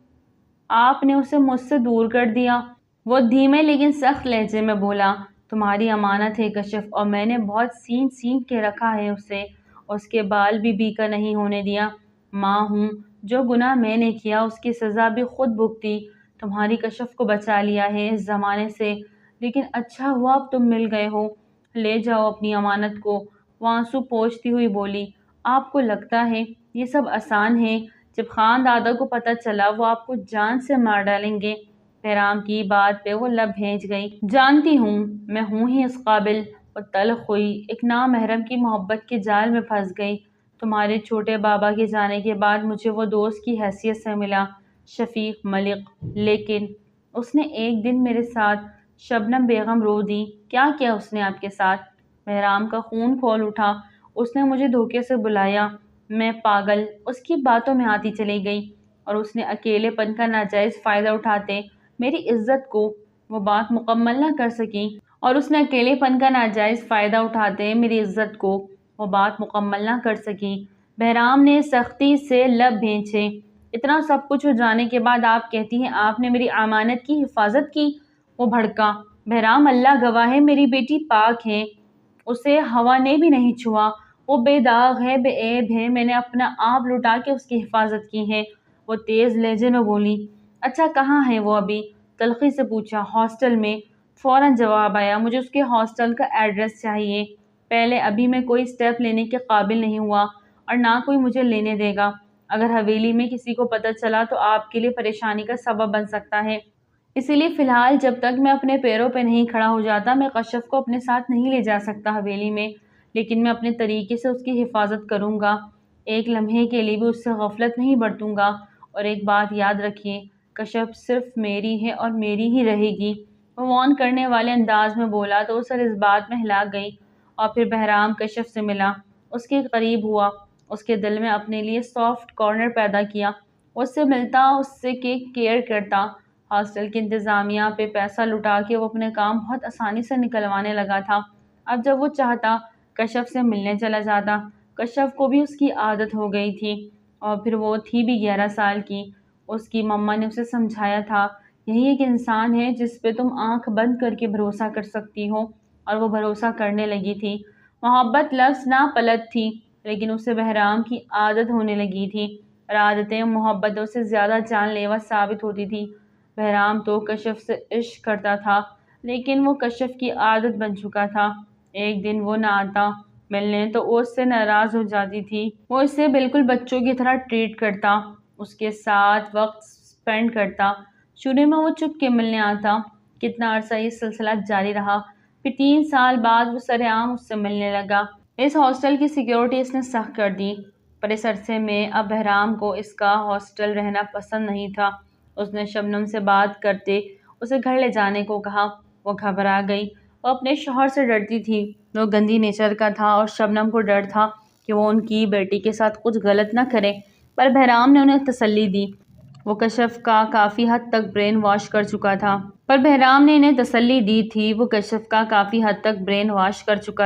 آپ نے اسے مجھ سے دور کر دیا۔ وہ دھیمے لیکن سخت لہجے میں بولا، تمہاری امانت ہے کشف، اور میں نے بہت سین سین کے رکھا ہے اسے، اس کے بال بھی بیکا نہیں ہونے دیا۔ ماں ہوں، جو گناہ میں نے کیا اس کی سزا بھی خود بھگتی۔ تمہاری کشف کو بچا لیا ہے اس زمانے سے، لیکن اچھا ہوا اب تم مل گئے ہو، لے جاؤ اپنی امانت کو۔ وہ آنسو پوچھتی ہوئی بولی، آپ کو لگتا ہے یہ سب آسان ہے؟ جب خان دادا کو پتہ چلا وہ آپ کو جان سے مار ڈالیں گے۔ بہرام کی بات پہ وہ لب بھیج گئی، جانتی ہوں، میں ہوں ہی اس قابل۔ وہ تلخ ہوئی، ایک نامحرم کی محبت کے جال میں پھنس گئی۔ تمہارے چھوٹے بابا کے جانے کے بعد مجھے وہ دوست کی حیثیت سے ملا، شفیق ملک، لیکن اس نے ایک دن میرے ساتھ۔ شبنم بیگم رو دی، کیا کیا اس نے آپ کے ساتھ؟ بہرام کا خون کھول اٹھا، اس نے مجھے دھوکے سے بلایا، میں پاگل اس کی باتوں میں آتی چلی گئی، اور اس نے اکیلے پن کا ناجائز فائدہ اٹھاتے میری عزت کو وہ بات مکمل نہ کر سکی، اور اس نے اکیلے پن کا ناجائز فائدہ اٹھاتے میری عزت کو وہ بات مکمل نہ کر سکی۔ بہرام نے سختی سے لب بھینچے، اتنا سب کچھ ہو جانے کے بعد آپ کہتی ہیں آپ نے میری امانت کی حفاظت کی؟ وہ بھڑکا، بہرام اللہ گواہ ہے میری بیٹی پاک ہے، اسے ہوا نے بھی نہیں چھوا، وہ بے داغ ہے، بے عیب ہے، میں نے اپنا آپ لٹا کے اس کی حفاظت کی ہے۔ وہ تیز لہجے میں بولی، اچھا کہاں ہے وہ ابھی؟ تلخی سے پوچھا، ہاسٹل میں۔ فوراً جواب آیا، مجھے اس کے ہاسٹل کا ایڈریس چاہیے۔ پہلے ابھی میں کوئی سٹیپ لینے کے قابل نہیں ہوا اور نہ کوئی مجھے لینے دے گا۔ اگر حویلی میں کسی کو پتہ چلا تو آپ کے لیے پریشانی کا سبب بن سکتا ہے، اسی لیے فی الحال جب تک میں اپنے پیروں پہ نہیں کھڑا ہو جاتا میں کشف کو اپنے ساتھ نہیں لے جا سکتا حویلی میں، لیکن میں اپنے طریقے سے اس کی حفاظت کروں گا، ایک لمحے کے لیے بھی اس سے غفلت نہیں برتوں گا۔ اور ایک بات یاد رکھیے، کشف صرف میری ہے اور میری ہی رہے گی۔ وہ وارن کرنے والے انداز میں بولا تو وہ سر اس بات میں ہلا گئی، اور پھر بہرام کشف سے ملا، اس کے قریب ہوا، اس کے دل میں اپنے لیے سافٹ کارنر پیدا کیا، اس سے ملتا، اس سے کیئر کرتا۔ ہاسٹل کی انتظامیہ پہ پیسہ لٹا کے وہ اپنے کام بہت آسانی سے نکلوانے لگا تھا۔ اب جب وہ چاہتا کشف سے ملنے چلا جاتا۔ کشف کو بھی اس کی عادت ہو گئی تھی، اور پھر وہ تھی بھی 11 سال کی۔ اس کی مما نے اسے سمجھایا تھا، یہی ایک انسان ہے جس پہ تم آنکھ بند کر کے بھروسہ کر سکتی ہو، اور وہ بھروسہ کرنے لگی تھی۔ محبت لفظ نہ پلت تھی، لیکن اسے بہرام کی عادت ہونے لگی تھی، اور عادتیں محبتوں سے زیادہ جان لیوا ثابت ہوتی تھی۔ بہرام تو کشف سے عشق کرتا تھا، لیکن وہ کشف کی عادت بن چکا تھا۔ ایک دن وہ نہ آتا ملنے تو وہ اس سے ناراض ہو جاتی تھی۔ وہ اسے بالکل بچوں کی طرح ٹریٹ کرتا، اس کے ساتھ وقت سپینڈ کرتا۔ شروع میں وہ چپ کے ملنے آتا، کتنا عرصہ یہ سلسلہ جاری رہا، پھر 3 سال بعد وہ سرعام اس سے ملنے لگا۔ اس ہاسٹل کی سیکیورٹی اس نے سخت کر دی، پر اس عرصے میں اب بہرام کو اس کا ہاسٹل رہنا پسند نہیں تھا۔ اس نے شبنم سے بات کرتے اسے گھر لے جانے کو کہا۔ وہ گھبرا گئی۔ وہ اپنے شوہر سے ڈرتی تھی۔ وہ گندی نیچر کا تھا اور شبنم کو ڈر تھا کہ وہ ان کی بیٹی کے ساتھ کچھ غلط نہ کرے، پر بہرام نے انہیں تسلی دی۔ وہ کشف کا کافی حد تک برین واش کر چکا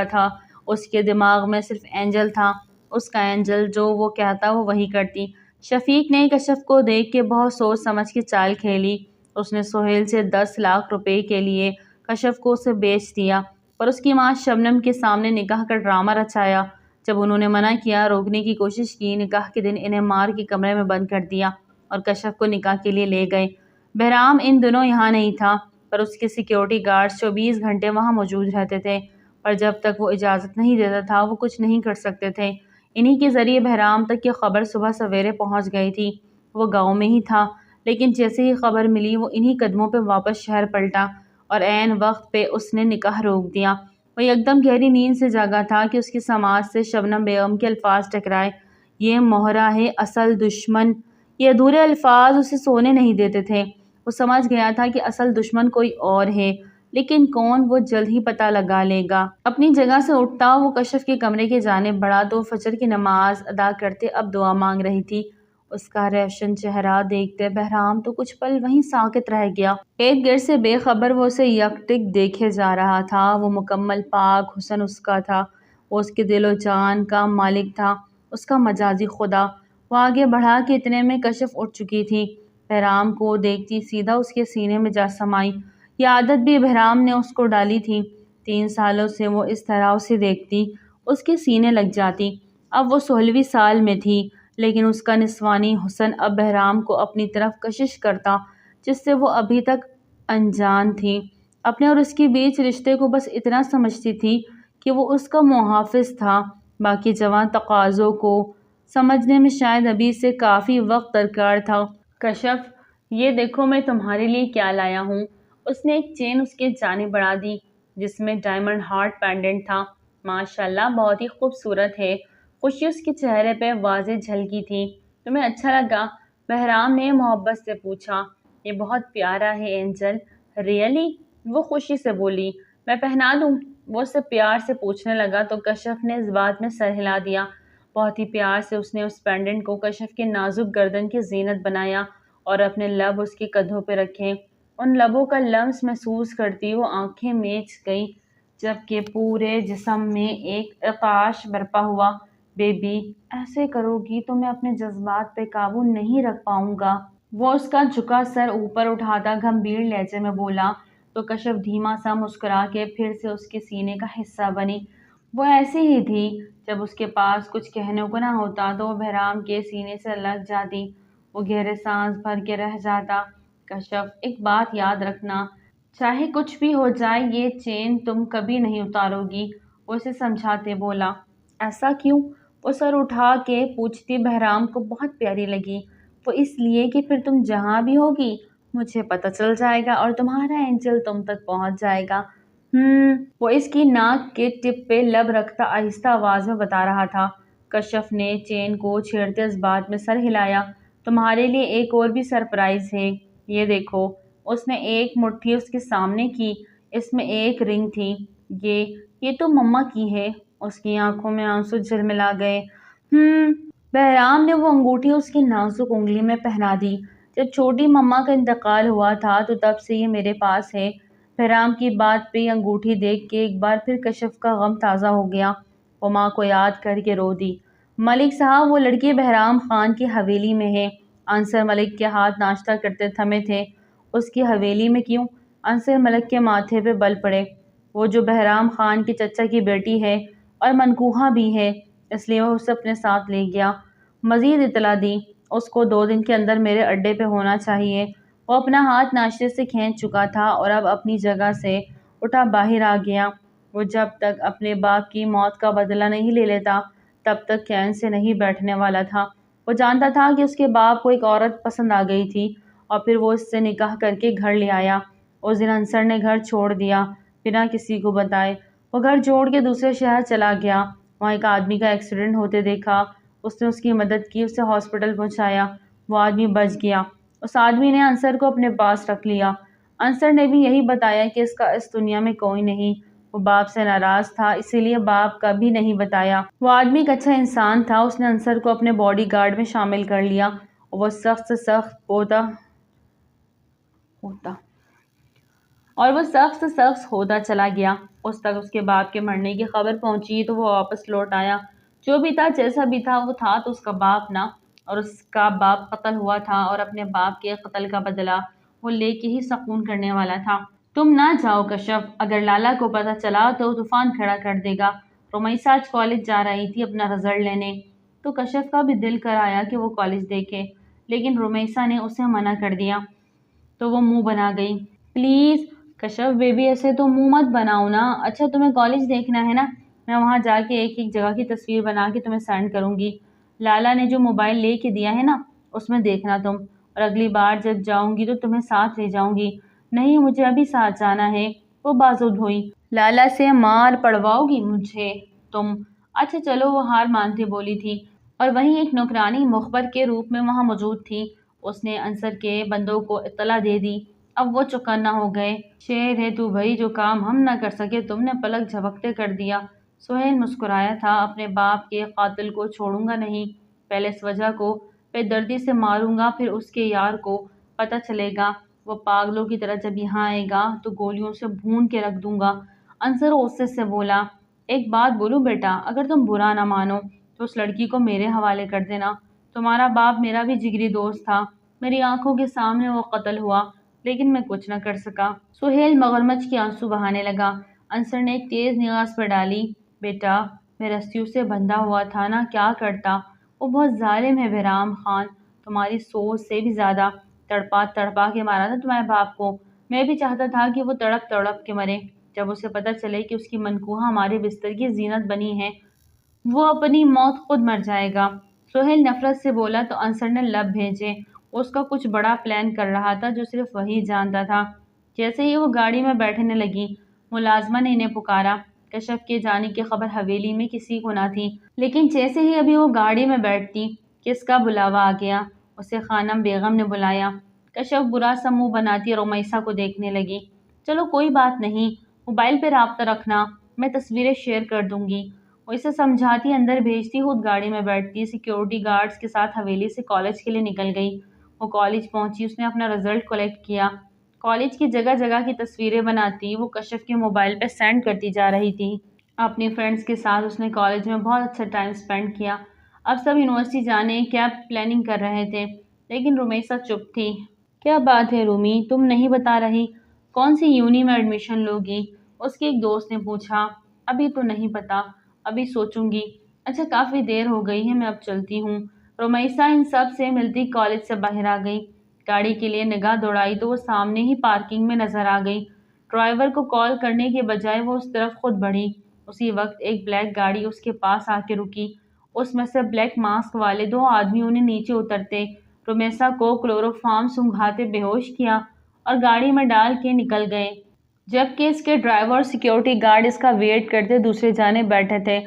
تھا۔ اس کے دماغ میں صرف اینجل تھا، اس کا اینجل، جو وہ کہتا وہ وہی کرتی۔ شفیق نے کشف کو دیکھ کے بہت سوچ سمجھ کے چال کھیلی۔ اس نے سہیل سے 10 لاکھ روپے کے لیے کشف کو اسے بیچ دیا، پر اس کی ماں شبنم کے سامنے نکاح کا ڈرامہ رچایا۔ جب انہوں نے منع کیا، روکنے کی کوشش کی، نکاح کے دن انہیں مار کے کمرے میں بند کر دیا اور کشف کو نکاح کے لیے لے گئے۔ بہرام ان دنوں یہاں نہیں تھا، پر اس کے سیکیورٹی گارڈز 24 گھنٹے وہاں موجود رہتے تھے، پر جب تک وہ اجازت نہیں دیتا تھا وہ کچھ نہیں کر سکتے تھے۔ انہی کے ذریعے بہرام تک یہ خبر صبح سویرے پہنچ گئی تھی۔ وہ گاؤں میں ہی تھا، لیکن جیسے ہی خبر ملی وہ انہی قدموں پہ واپس شہر پلٹا اور عین وقت پہ اس نے نکاح روک دیا۔ وہ یکدم گہری نیند سے جاگا تھا کہ اس کی سماعت سے شبنم بیگم کے الفاظ ٹکرائے، یہ مہرہ ہے اصل دشمن۔ یہ ادھورے الفاظ اسے سونے نہیں دیتے تھے۔ وہ سمجھ گیا تھا کہ اصل دشمن کوئی اور ہے، لیکن کون وہ جلد ہی پتہ لگا لے گا۔ اپنی جگہ سے اٹھتا وہ کشف کے کمرے کی جانب بڑھا تو فجر کی نماز ادا کرتے اب دعا مانگ رہی تھی۔ اس کا روشن چہرہ دیکھتے بہرام تو کچھ پل وہیں ساکت رہ گیا۔ ارد گرد سے بے خبر وہ اسے یکٹک دیکھے جا رہا تھا۔ وہ مکمل پاک حسن اس کا تھا، وہ اس کے دل و جان کا مالک تھا، اس کا مجازی خدا۔ وہ آگے بڑھا کہ اتنے میں کشف اٹھ چکی تھی۔ بہرام کو دیکھتی سیدھا اس کے سینے میں جا سمائی۔ یہ عادت بھی بہرام نے اس کو ڈالی تھی۔ 3 سالوں سے وہ اس طرح اسے دیکھتی، اس کے سینے لگ جاتی۔ اب وہ 16ویں سال میں تھی، لیکن اس کا نسوانی حسن اب بہرام کو اپنی طرف کشش کرتا، جس سے وہ ابھی تک انجان تھی۔ اپنے اور اس کے بیچ رشتے کو بس اتنا سمجھتی تھی کہ وہ اس کا محافظ تھا، باقی جوان تقاضوں کو سمجھنے میں شاید ابھی سے کافی وقت درکار تھا۔ کشف، یہ دیکھو میں تمہارے لیے کیا لایا ہوں۔ اس نے ایک چین اس کے جانب بڑھا دی، جس میں ڈائمنڈ ہارٹ پینڈنٹ تھا۔ ماشاءاللہ، بہت ہی خوبصورت ہے۔ خوشی اس کے چہرے پہ واضح جھلکی تھی۔ تمہیں اچھا لگا؟ بہرام نے محبت سے پوچھا۔ یہ بہت پیارا ہے اینجل۔ ریئلی؟ وہ خوشی سے بولی۔ میں پہنا دوں؟ وہ اس سے پیار سے پوچھنے لگا تو کشف نے اس بات میں سر ہلا دیا۔ بہت ہی پیار سے اس نے اس پینڈنٹ کو کشف کے نازک گردن کی زینت بنایا اور اپنے لب اس کے کندھوں پہ رکھے۔ ان لبوں کا لمس محسوس کرتی وہ آنکھیں میچ گئی، جبکہ پورے جسم میں ایک ارتعاش برپا ہوا۔ بیبی، ایسے کرو گی تو میں اپنے جذبات پہ قابو نہیں رکھ پاؤں گا۔ وہ اس کا جھکا سر اوپر اٹھاتا گمبھیر لہجے میں بولا تو کشف دھیما سا مسکرا کے پھر سے اس کے سینے کا حصہ بنی۔ وہ ایسی ہی تھی، جب اس کے پاس کچھ کہنے کو نہ ہوتا تو وہ بہرام کے سینے سے لگ جاتی۔ وہ گہرے سانس بھر کے رہ جاتا۔ کشف، ایک بات یاد رکھنا، چاہے کچھ بھی ہو جائے یہ چین تم کبھی نہیں اتارو گی، وہ اسے سمجھاتے بولا۔ ایسا کیوں؟ وہ سر اٹھا کے پوچھتی۔ بہرام کو بہت پیاری لگی۔ وہ اس لیے کہ پھر تم جہاں بھی ہوگی مجھے پتہ چل جائے گا اور تمہارا اینجل تم تک پہنچ جائے گا۔ وہ اس کی ناک کے ٹپ پہ لب رکھتا آہستہ آواز میں بتا رہا تھا۔ کشف نے چین کو چھیڑتے اس بات میں سر ہلایا۔ تمہارے لیے ایک اور بھی سرپرائز ہے، یہ دیکھو۔ اس نے ایک مٹھی اس کے سامنے کی، اس میں ایک رنگ تھی۔ یہ تو مما کی ہے۔ اس کی آنکھوں میں آنسو جھلملا گئے۔ بہرام نے وہ انگوٹھی اس کی نازک انگلی میں پہنا دی۔ جب چھوٹی مما کا انتقال ہوا تھا تو تب سے یہ میرے پاس ہے۔ بہرام کی بات پہ یہ انگوٹھی دیکھ کے ایک بار پھر کشف کا غم تازہ ہو گیا۔ وہ ماں کو یاد کر کے رو دی۔ ملک صاحب، وہ لڑکی بہرام خان کی حویلی میں ہے۔ عنصر ملک کے ہاتھ ناشتہ کرتے تھمے تھے۔ اس کی حویلی میں کیوں؟ عنصر ملک کے ماتھے پہ بل پڑے۔ وہ جو بہرام خان کے چچا کی بیٹی ہے اور منکوحہ بھی ہے، اس لیے وہ اسے اپنے ساتھ لے گیا۔ مزید اطلاع دی، اس کو 2 دن کے اندر میرے اڈے پہ ہونا چاہیے۔ وہ اپنا ہاتھ ناشتے سے کھینچ چکا تھا اور اب اپنی جگہ سے اٹھا باہر آ گیا۔ وہ جب تک اپنے باپ کی موت کا بدلہ نہیں لے لیتا تب تک چین سے نہیں بیٹھنے والا تھا۔ وہ جانتا تھا کہ اس کے باپ کو ایک عورت پسند آ گئی تھی اور پھر وہ اس سے نکاح کر کے گھر لے آیا۔ اس دن عنصر نے گھر چھوڑ دیا بنا کسی کو بتائے۔ وہ گھر چھوڑ کے دوسرے شہر چلا گیا۔ وہاں ایک آدمی کا ایکسیڈنٹ ہوتے دیکھا۔ اس نے اس کی مدد کی، اسے ہاسپٹل پہنچایا۔ وہ آدمی بچ گیا۔ اس آدمی نے انصر کو اپنے پاس رکھ لیا۔ انصر نے بھی یہی بتایا کہ اس کا اس دنیا میں کوئی نہیں۔ وہ باپ سے ناراض تھا، اسی لیے باپ کا بھی نہیں بتایا۔ وہ آدمی ایک اچھا انسان تھا۔ اس نے انصر کو اپنے باڈی گارڈ میں شامل کر لیا اور وہ سخت سے سخت ہوتا چلا گیا۔ اس تک اس کے باپ کے مرنے کی خبر پہنچی تو وہ واپس لوٹ آیا۔ جو بھی تھا، جیسا بھی تھا، وہ تھا تو اس کا باپ نہ، اور اس کا باپ قتل ہوا تھا اور اپنے باپ کے قتل کا بدلہ وہ لے کے ہی سکون کرنے والا تھا۔ تم نہ جاؤ کشف، اگر لالا کو پتہ چلا تو طوفان کھڑا کر دے گا۔ رمیسا آج کالج جا رہی تھی اپنا رزلٹ لینے، تو کشف کا بھی دل کر آیا کہ وہ کالج دیکھے، لیکن رمیسا نے اسے منع کر دیا تو وہ منہ بنا گئی۔ پلیز کشف بیبی، ایسے تو منہ مت بناؤ نا۔ اچھا تمہیں کالج دیکھنا ہے نا، میں وہاں جا کے ایک ایک جگہ کی تصویر بنا کے تمہیں سینڈ کروں گی۔ لالا نے جو موبائل لے کے دیا ہے نا، اس میں دیکھنا تم، اور اگلی بار جب جاؤں گی تو تمہیں ساتھ لے جاؤں گی۔ نہیں، مجھے ابھی ساتھ جانا ہے۔ وہ بازود ہوئی۔ لالا سے مار پڑواؤ گی مجھے تم؟ اچھا چلو، وہ ہار مانتی بولی تھی، اور وہیں ایک نوکرانی مخبر کے روپ میں وہاں موجود تھی۔ اس نے انصر کے بندوں کو اطلاع دے دی۔ اب وہ چوکنا ہو گئے۔ شیر ہے تو بھائی، جو کام ہم نہ کر سکے تم نے پلک جھپکتے کر دیا۔ سہیل مسکرایا تھا۔ اپنے باپ کے قاتل کو چھوڑوں گا نہیں، پہلے اس وجہ کو بے دردی سے ماروں گا، پھر اس کے یار کو پتہ چلے گا، وہ پاگلوں کی طرح جب یہاں آئے گا تو گولیوں سے بھون کے رکھ دوں گا۔ انصر غصے سے بولا، ایک بات بولوں بیٹا، اگر تم برا نہ مانو تو اس لڑکی کو میرے حوالے کر دینا۔ تمہارا باپ میرا بھی جگری دوست تھا، میری آنکھوں کے سامنے وہ قتل ہوا، لیکن میں کچھ نہ کر سکا۔ سہیل مگرمچھ کے آنسو بہانے لگا۔ انصر نے ایک تیز نگاہ اس پر ڈالی۔ بیٹا، میں رسیوں سے بندھا ہوا تھا نا، کیا کرتا؟ وہ بہت ظالم ہے بہرام خان، تمہاری سوچ سے بھی زیادہ تڑپا کے مارا تھا تمہارے باپ کو۔ میں بھی چاہتا تھا کہ وہ تڑپ کے مرے، جب اسے پتہ چلے کہ اس کی منکوہا ہمارے بستر کی زینت بنی ہے، وہ اپنی موت خود مر جائے گا۔ سہیل نفرت سے بولا تو انصر نے لب بھیجے۔ اس کا کچھ بڑا پلان کر رہا تھا جو صرف وہی جانتا تھا۔ جیسے ہی وہ گاڑی میں بیٹھنے لگی، ملازمہ نے انہیں پکارا۔ کشف کے جانے کی خبر حویلی میں کسی کو نہ تھی، لیکن جیسے ہی ابھی وہ گاڑی میں بیٹھتی، کس کا بلاوا آ گیا۔ اسے خانم بیگم نے بلایا۔ کشف برا سا منہ بناتی رمیسا کو دیکھنے لگی۔ چلو کوئی بات نہیں، موبائل پہ رابطہ رکھنا، میں تصویریں شیئر کر دوں گی۔ وہ اسے سمجھاتی اندر بھیجتی، خود گاڑی میں بیٹھتی سیکیورٹی گارڈز کے ساتھ حویلی سے کالج کے لیے نکل گئی۔ وہ کالج پہنچی، اس نے اپنا رزلٹ کلیکٹ کیا، کالج کی جگہ جگہ کی تصویریں بناتی وہ کشف کے موبائل پہ سینڈ کرتی جا رہی تھی۔ اپنی فرینڈز کے ساتھ اس نے کالج میں بہت اچھا ٹائم سپینڈ کیا۔ اب سب یونیورسٹی جانے کی پلاننگ کر رہے تھے، لیکن رمیسا چپ تھی۔ کیا بات ہے رومی، تم نہیں بتا رہی؟ کون سی یونی میں ایڈمیشن لوگی؟ اس کے ایک دوست نے پوچھا۔ ابھی تو نہیں پتا، ابھی سوچوں گی۔ اچھا کافی دیر ہو گئی ہے، میں اب چلتی ہوں۔ رمیسا ان سب سے ملتی کالج سے باہر آ گئی۔ گاڑی کے لیے نگاہ دوڑائی تو وہ سامنے ہی پارکنگ میں نظر آ گئی۔ ڈرائیور کو کال کرنے کے بجائے وہ اس طرف خود بڑھی۔ اسی وقت ایک بلیک گاڑی اس کے پاس آ کے رکی۔ اس میں سے بلیک ماسک والے دو آدمیوں نے نیچے اترتے رمیسا کو کلوروفارم سنگھاتے بے ہوش کیا اور گاڑی میں ڈال کے نکل گئے، جبکہ اس کے ڈرائیور اور سیکیورٹی گارڈ اس کا ویٹ کرتے دوسرے جانے بیٹھے تھے۔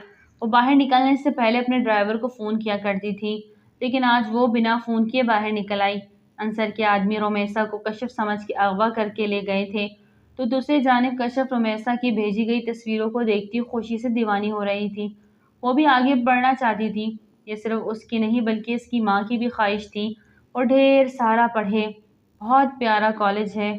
وہ باہر نکلنے سے پہلے اپنے ڈرائیور کو فون کیا کرتی تھی، لیکن آج وہ بنا فون کیے باہر نکل آئی۔ انصر کے آدمی رمیسا کو کشف سمجھ کے اغوا کر کے لے گئے تھے، تو دوسری جانب کشف رمیسا کی بھیجی گئی تصویروں کو دیکھتی خوشی سے دیوانی ہو رہی تھی۔ وہ بھی آگے بڑھنا چاہتی تھی۔ یہ صرف اس کی نہیں بلکہ اس کی ماں کی بھی خواہش تھی۔ وہ ڈھیر سارا پڑھے، بہت پیارا کالج ہے،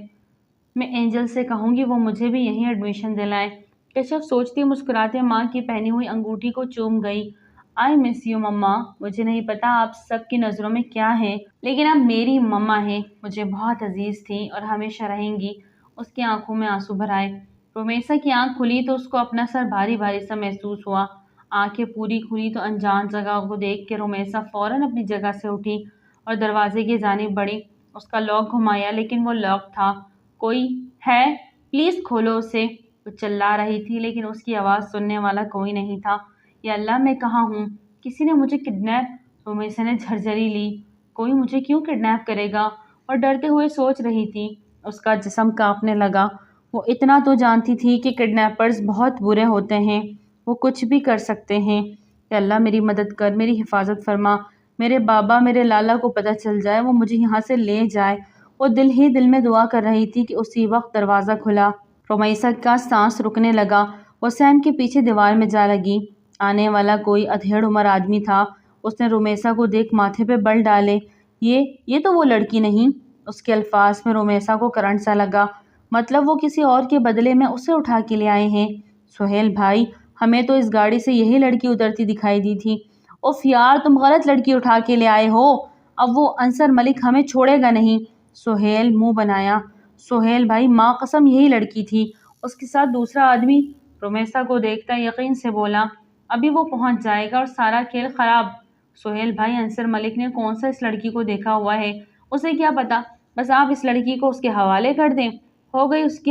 میں اینجل سے کہوں گی وہ مجھے بھی یہیں ایڈمیشن دلائے۔ کشف سوچتی مسکراتے ماں کی پہنی ہوئی انگوٹھی کو چوم گئی۔ آئی مس یو مما، مجھے نہیں پتا آپ سب کی نظروں میں کیا ہے، لیکن آپ میری مما ہیں، مجھے بہت عزیز تھی اور ہمیشہ رہیں گی۔ اس کی آنکھوں میں آنسو بھر آئے۔ رمیسا کی آنکھ کھلی تو اس کو اپنا سر بھاری بھاری سا محسوس ہوا۔ آنکھیں پوری کھلی تو انجان جگہ کو دیکھ کے رمیسا فوراً اپنی جگہ سے اٹھی اور دروازے کی جانب بڑھی۔ اس کا لاک گھمایا لیکن وہ لاک تھا۔ کوئی ہے؟ پلیز کھولو اسے، وہ چلا رہی تھی لیکن اس کی آواز سننے والا کوئی نہیں تھا۔ یا اللہ، میں کہاں ہوں؟ کسی نے مجھے کڈنیپ؟ رمیسا نے جھرجھری لی۔ کوئی مجھے کیوں کڈنیپ کرے گا؟ اور ڈرتے ہوئے سوچ رہی تھی۔ اس کا جسم کانپنے لگا۔ وہ اتنا تو جانتی تھی کہ کڈنیپرز بہت برے ہوتے ہیں، وہ کچھ بھی کر سکتے ہیں۔ کہ اللہ میری مدد کر، میری حفاظت فرما، میرے بابا میرے لالا کو پتہ چل جائے، وہ مجھے یہاں سے لے جائے۔ وہ دل ہی دل میں دعا کر رہی تھی کہ اسی وقت دروازہ کھلا۔ رمیسا کا سانس رکنے لگا۔ وہ سیم کے پیچھے دیوار میں جا لگی۔ آنے والا کوئی ادھیڑ عمر آدمی تھا۔ اس نے رمیسا کو دیکھ ماتھے پہ بل ڈالے۔ یہ تو وہ لڑکی نہیں۔ اس کے الفاظ میں رمیسا کو کرنٹ سا لگا۔ مطلب وہ کسی اور کے بدلے میں اسے اٹھا کے لے آئے ہیں۔ سہیل بھائی، ہمیں تو اس گاڑی سے یہی لڑکی اترتی دکھائی دی تھی۔ اف یار، تم غلط لڑکی اٹھا کے لے آئے ہو۔ اب وہ انصر ملک ہمیں چھوڑے گا نہیں۔ سہیل منہ بنایا۔ سہیل بھائی، ماں قسم یہی لڑکی تھی۔ اس کے ساتھ دوسرا آدمی رمیسا کو دیکھتا یقین سے بولا، ابھی وہ پہنچ جائے گا اور سارا کھیل خراب۔ سہیل بھائی، انصر ملک نے کون سا اس لڑکی کو دیکھا ہوا ہے؟ اسے کیا پتا؟ بس آپ اس لڑکی کو اس کے حوالے کر دیں۔ ہوگی اسی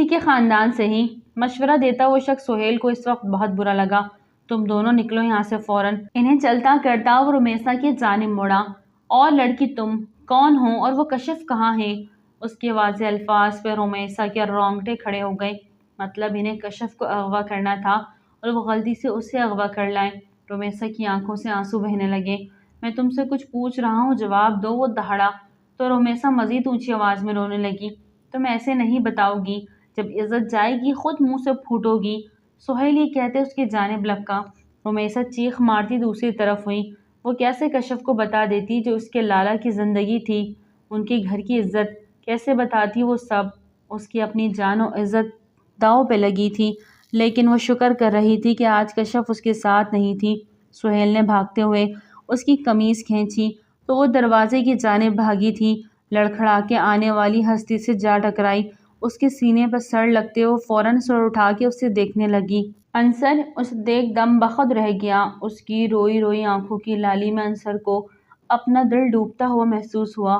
کے خاندان سے ہی۔ مشورہ دیتا وہ شخص سہیل کو اس وقت بہت برا لگا۔ تم دونوں نکلو یہاں سے فوراً۔ انہیں چلتا کرتا وہ رمیسا کی جانب مڑا۔ اور لڑکی تم کون ہو اور وہ کشف کہاں ہے؟ اس کے واضح الفاظ پہ رمیسا کے رونگٹے کھڑے ہو گئے۔ مطلب انہیں کشف کو اغوا کرنا تھا اور وہ غلطی سے اسے اغوا کر لائیں۔ رمیسا کی آنکھوں سے آنسو بہنے لگے۔ میں تم سے کچھ پوچھ رہا ہوں، جواب دو، وہ دہڑا۔ تو رمیسا مزید اونچی آواز میں رونے لگی۔ تم ایسے نہیں بتاؤ گی، جب عزت جائے گی خود منہ سے پھوٹو گی۔ سہیل یہ کہتے اس کی جانب لپکا۔ رمیسا چیخ مارتی دوسری طرف ہوئی۔ وہ کیسے کشف کو بتا دیتی جو اس کے لالا کی زندگی تھی، ان کے گھر کی عزت، کیسے بتاتی وہ سب؟ اس کی اپنی جان و عزت داؤ پہ لگی تھی، لیکن وہ شکر کر رہی تھی کہ آج کشف اس کے ساتھ نہیں تھی۔ سہیل نے بھاگتے ہوئے اس کی قمیض کھینچی تو وہ دروازے کی جانب بھاگی تھی۔ لڑکھڑا کے آنے والی ہستی سے جا ٹکرائی۔ اس کے سینے پر سر لگتے وہ فوراً سر اٹھا کے اسے دیکھنے لگی۔ انصر اسے دیکھ دم بخود رہ گیا۔ اس کی روئی روئی آنکھوں کی لالی میں انصر کو اپنا دل ڈوبتا ہوا محسوس ہوا۔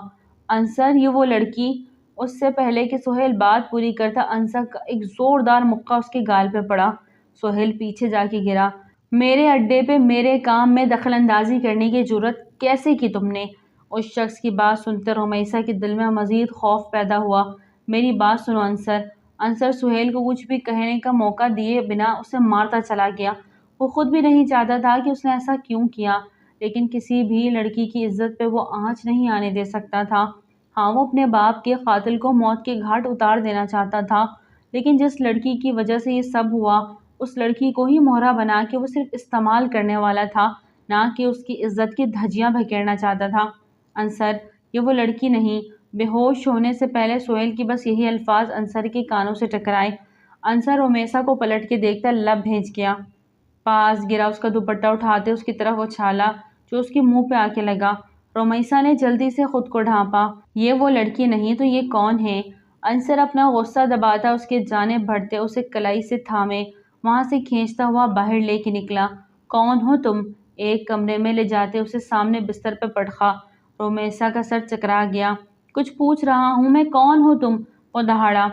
انصر، یہ وہ لڑکی؟ اس سے پہلے کہ سہیل بات پوری کرتا، انصر کا ایک زوردار مکہ اس کے گال پہ پڑا۔ سہیل پیچھے جا کے گرا۔ میرے اڈے پہ میرے کام میں دخل اندازی کرنے کی جرأت کیسے کی تم نے؟ اس شخص کی بات سنتے رمیسا کے دل میں مزید خوف پیدا ہوا۔ میری بات سنو انصر۔ انصر سہیل کو کچھ بھی کہنے کا موقع دیے بنا اسے مارتا چلا گیا۔ وہ خود بھی نہیں چاہتا تھا کہ اس نے ایسا کیوں کیا، لیکن کسی بھی لڑکی کی عزت پہ وہ آنچ نہیں آنے دے سکتا تھا۔ ہاں، وہ اپنے باپ کے قاتل کو موت کے گھاٹ اتار دینا چاہتا تھا، لیکن جس لڑکی کی وجہ سے یہ سب ہوا، اس لڑکی کو ہی مہرا بنا کے وہ صرف استعمال کرنے والا تھا، نہ کہ اس کی عزت کی دھجیاں بکھیرنا چاہتا تھا۔ انصر، یہ وہ لڑکی نہیں۔ بے ہوش ہونے سے پہلے سہیل کی بس یہی الفاظ انصر کے کانوں سے ٹکرائے۔ انصر رمیسا کو پلٹ کے دیکھتا لب بھیج گیا، پاس گرا، اس کا دوپٹہ اٹھاتے اس کی طرف اچھالا جو اس کے منہ پہ آ کے لگا۔ رمیسا نے جلدی سے خود کو ڈھانپا۔ یہ وہ لڑکی نہیں تو یہ کون ہے؟ انصر اپنا غصہ دباتا اس کے جانب بڑھتے اسے کلائی سے تھامے وہاں سے کھینچتا ہوا باہر لے کے نکلا۔ کون ہو تم؟ ایک کمرے میں لے جاتے اسے سامنے بستر پہ پٹخا۔ رمیسا کا سر چکرا گیا۔ کچھ پوچھ رہا ہوں میں، کون ہو تم؟ وہ دہاڑا۔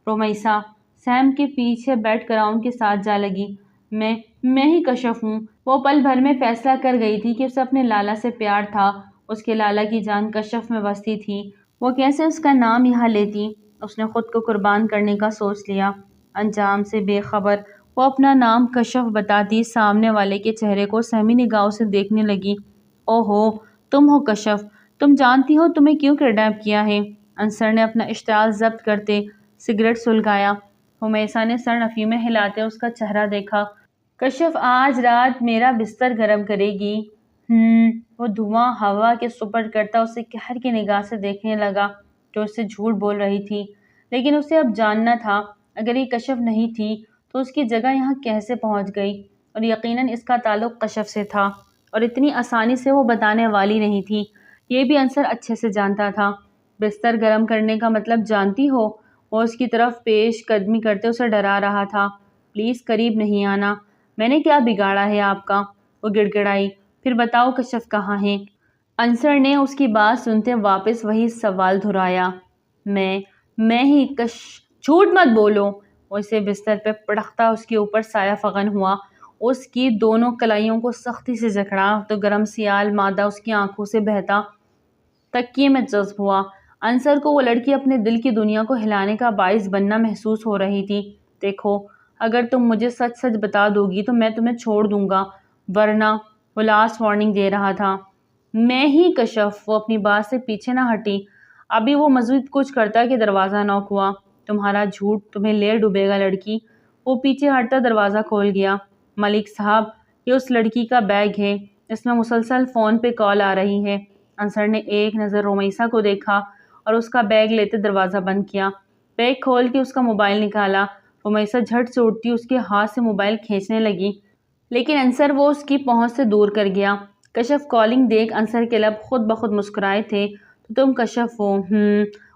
رمیسا سیم کے پیچھے بیٹھ کر ان کے ساتھ جا لگی۔ میں ہی کشف ہوں۔ وہ پل بھر میں فیصلہ کر گئی تھی کہ اسے اپنے لالا سے پیار تھا۔ اس کے لالا کی جان کشف میں بستی تھی، وہ کیسے اس کا نام یہاں لیتی؟ اس نے خود کو قربان کرنے کا سوچ لیا۔ انجام سے بے خبر وہ اپنا نام کشف بتاتی سامنے والے کے چہرے کو سہمی نگاہوں سے دیکھنے لگی۔ اوہو، تم ہو کشف؟ تم جانتی ہو تمہیں کیوں کڈنیپ کیا ہے؟ انصر نے اپنا اشتعال ضبط کرتے سگریٹ سلگایا۔ رمیسا نے سر نفی میں ہلاتے اس کا چہرہ دیکھا۔ کشف آج رات میرا بستر گرم کرے گی؟ وہ دھواں ہوا کے سپرد کرتا اسے قہر کی نگاہ سے دیکھنے لگا جو اس سے جھوٹ بول رہی تھی، لیکن اسے اب جاننا تھا اگر یہ کشف نہیں تھی تو اس کی جگہ یہاں کیسے پہنچ گئی، اور یقیناً اس کا تعلق کشف سے تھا اور اتنی آسانی سے وہ بتانے والی نہیں تھی۔ یہ بھی انصر اچھے سے جانتا تھا۔ بستر گرم کرنے کا مطلب جانتی ہو؟ وہ اس کی طرف پیش قدمی کرتے اسے ڈرا رہا تھا۔ پلیز قریب نہیں آنا، میں نے کیا بگاڑا ہے آپ کا؟ وہ گڑ گڑائی۔ پھر بتاؤ کشف کہاں ہے؟ انصر نے اس کی بات سنتے واپس وہی سوال دہرایا۔ میں ہی جھوٹ مت بولو۔ وہ اسے بستر پہ پڑکتا اس کے اوپر سایہ فغن ہوا، اس کی دونوں کلائیوں کو سختی سے جکڑا تو گرم سیال مادہ اس کی آنکھوں سے بہتا تکیے میں جذب ہوا۔ انصر کو وہ لڑکی اپنے دل کی دنیا کو ہلانے کا باعث بننا محسوس ہو رہی تھی۔ دیکھو، اگر تم مجھے سچ سچ بتا دو گی تو میں تمہیں چھوڑ دوں گا، ورنہ… وہ لاسٹ وارننگ دے رہا تھا۔ میں ہی کشف، وہ اپنی بات سے پیچھے نہ ہٹی۔ ابھی وہ مزید کچھ کرتا کہ دروازہ نوک ہوا۔ تمہارا جھوٹ تمہیں لے ڈوبے گا لڑکی۔ وہ پیچھے ہٹتا دروازہ کھول گیا۔ ملک صاحب، یہ اس لڑکی کا بیگ ہے، اس میں مسلسل فون پہ کال آ رہی ہے۔ انصر نے ایک نظر رمیسہ کو دیکھا اور اس کا بیگ لیتے دروازہ بند کیا۔ بیگ کھول کے اس کا موبائل نکالا۔ رمیسہ جھٹ سے اٹھتی اس کے ہاتھ سے موبائل کھینچنے لگی، لیکن انصر وہ اس کی پہنچ سے دور کر گیا۔ کشف کالنگ دیکھ انصر کے لب خود بخود مسکرائے تھے۔ تو تم کشف ہو؟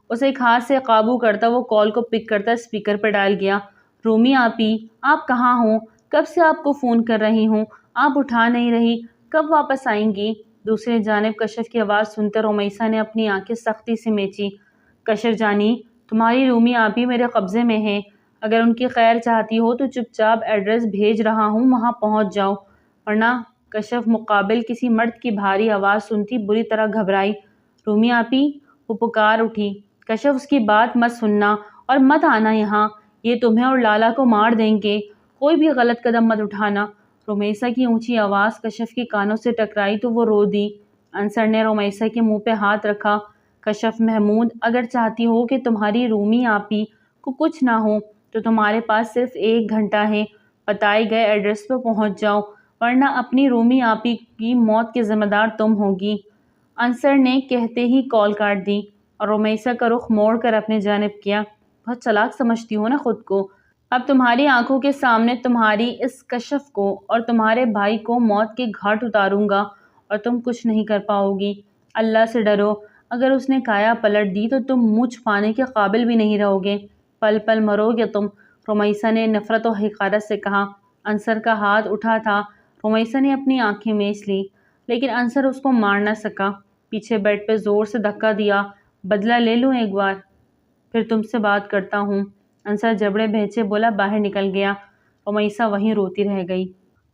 اسے ایک ہاتھ سے قابو کرتا وہ کال کو پک کرتا اسپیکر پہ ڈال گیا۔ رومی آپی، آپ کہاں ہوں؟ کب سے آپ کو فون کر رہی ہوں، آپ اٹھا نہیں رہی، کب واپس آئیں گی؟ دوسری جانب کشف کی آواز سنتے رمیسہ نے اپنی آنکھیں سختی سے میچی۔ کشف جانی، تمہاری رومی آپی میرے قبضے میں ہے، اگر ان کی خیر چاہتی ہو تو چپ چاپ ایڈریس بھیج رہا ہوں وہاں پہنچ جاؤ، ورنہ… کشف مقابل کسی مرد کی بھاری آواز سنتی بری طرح گھبرائی۔ رومی آپی، وہ پکار اٹھی۔ کشف، اس کی بات مت سننا اور مت آنا یہاں، یہ تمہیں اور لالا کو مار دیں گے، کوئی بھی غلط قدم مت اٹھانا۔ رمیسہ کی اونچی آواز کشف کے کانوں سے ٹکرائی تو وہ رو دی۔ انصر نے رمیسہ کے منہ پہ ہاتھ رکھا۔ کشف محمود، اگر چاہتی ہو کہ تمہاری رومی آپی کو کچھ نہ ہو تو تمہارے پاس صرف 1 گھنٹہ ہے، بتائے گئے ایڈریس پہ پہنچ جاؤ، ورنہ اپنی رومی آپی کی موت کے ذمہ دار تم ہوگی۔ انصر نے کہتے ہی کال کاٹ دی اور رمیسہ کا رخ موڑ کر اپنے جانب کیا۔ بہت چالاک سمجھتی ہو نا خود کو؟ اب تمہاری آنکھوں کے سامنے تمہاری اس کشف کو اور تمہارے بھائی کو موت کے گھاٹ اتاروں گا اور تم کچھ نہیں کر پاؤ گی۔ اللہ سے ڈرو، اگر اس نے کایا پلٹ دی تو تم منہ چھپانے کے قابل بھی نہیں رہو گے، پل پل مرو گے تم، رمیسہ نے نفرت و حقارت سے کہا۔ انصر کا ہاتھ اٹھا تھا، رمیسہ نے اپنی آنکھیں میچ لی، لیکن انصر اس کو مار نہ سکا۔ پیچھے بیڈ پہ زور سے دھکا دیا۔ بدلہ لے لوں ایک بار، پھر تم سے بات کرتا ہوں۔ انصر جبڑے بھینچے بولا، باہر نکل گیا۔ رمیسہ وہیں روتی رہ گئی۔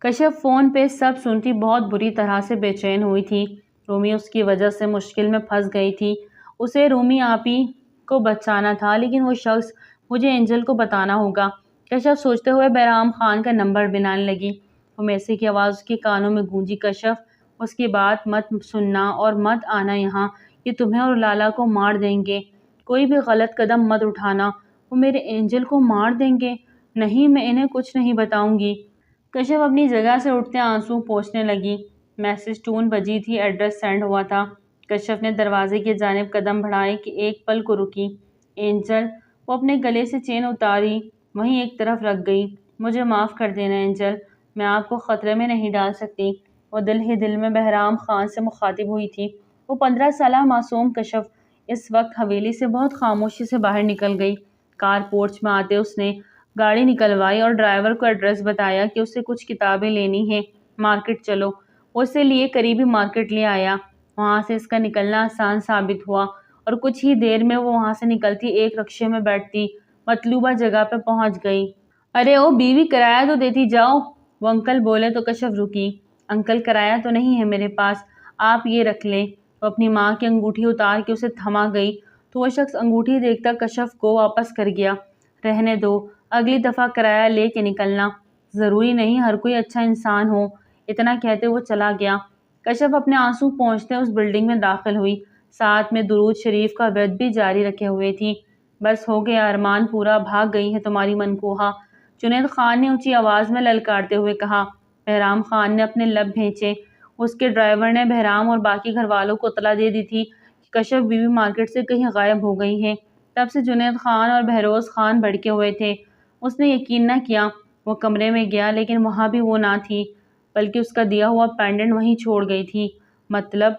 کشف فون پہ سب سنتی بہت بری طرح سے بے چین ہوئی تھی۔ رومی اس کی وجہ سے مشکل میں پھنس گئی تھی۔ اسے رومی آپی کو بچانا تھا، لیکن وہ شخص مجھے اینجل کو بتانا ہوگا، کشف سوچتے ہوئے بہرام خان کا نمبر بنانے لگی۔ رمیسہ کی آواز اس کے کانوں میں گونجی، کشف، اس کی بات مت سننا اور مت آنا یہاں، یہ تمہیں اور لالا کو مار دیں گے، کوئی بھی غلط قدم مت اٹھانا، وہ میرے اینجل کو مار دیں گے۔ نہیں، میں انہیں کچھ نہیں بتاؤں گی۔ کشف اپنی جگہ سے اٹھتے آنسو پوچھنے لگی۔ میسج ٹون بجی تھی، ایڈریس سینڈ ہوا تھا۔ کشف نے دروازے کی جانب قدم بڑھائے کہ ایک پل کو رکی۔ اینجل، وہ اپنے گلے سے چین اتاری وہیں ایک طرف رکھ گئی۔ مجھے معاف کر دینا اینجل، میں آپ کو خطرے میں نہیں ڈال سکتی۔ وہ دل ہی دل میں بہرام خان سے مخاطب ہوئی تھی۔ وہ 15 سالہ معصوم کشف اس وقت حویلی سے بہت خاموشی سے باہر نکل گئی۔ کار پورچ میں آتے اس نے گاڑی نکلوائی اور ڈرائیور کو ایڈریس بتایا کہ اسے کچھ کتابیں لینی ہیں، مارکیٹ چلو۔ وہ اسے لیے قریبی مارکیٹ لے آیا۔ وہاں سے اس کا نکلنا آسان ثابت ہوا اور کچھ ہی دیر میں وہ وہاں سے نکلتی ایک رکشے میں بیٹھتی مطلوبہ جگہ پہ پہنچ گئی۔ ارے او بیوی، کرایہ تو دیتی جاؤ، وہ انکل بولے تو کشف رکی۔ انکل، کرایہ تو نہیں ہے میرے پاس، آپ یہ رکھ لیں۔ وہ اپنی ماں کی انگوٹھی اتار کے اسے تھما گئی تو وہ شخص انگوٹھی دیکھتا کشف کو واپس کر گیا۔ رہنے دو، اگلی دفعہ کرایہ لے کے نکلنا، ضروری نہیں ہر کوئی اچھا انسان ہو۔ اتنا کہتے وہ چلا گیا۔ کشف اپنے آنسو پونچھتے اس بلڈنگ میں داخل ہوئی، ساتھ میں درود شریف کا ورد بھی جاری رکھے ہوئے تھی۔ بس ہو گیا ارمان پورا، بھاگ گئی ہے تمہاری منکوہا، جنید خان نے اونچی آواز میں للکارتے ہوئے کہا۔ بہرام خان نے اپنے لب بھینچے۔ اس کے ڈرائیور نے بہرام اور باقی گھر والوں کو اطلاع دے دی تھی کہ کشف بیوی مارکیٹ سے کہیں غائب ہو گئی ہے۔ تب سے جنید خان اور بہروز خان بھڑکے ہوئے تھے۔ اس نے یقین نہ کیا۔ وہ کمرے میں گیا لیکن وہاں بھی وہ نہ تھی، بلکہ اس کا دیا ہوا پینڈنٹ وہیں چھوڑ گئی تھی۔ مطلب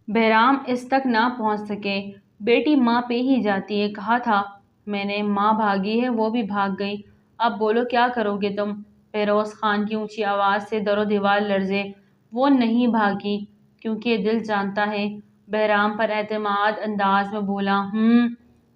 بہرام اس تک نہ پہنچ سکے۔ بیٹی ماں پہ ہی جاتی ہے، کہا تھا میں نے، ماں بھاگی ہے وہ بھی بھاگ گئی، اب بولو کیا کرو گے تم؟ بہروز خان کی اونچی آواز سے در و دیوار لرزے۔ وہ نہیں بھاگی کیونکہ یہ دل جانتا ہے، بہرام پر اعتماد انداز میں بولا۔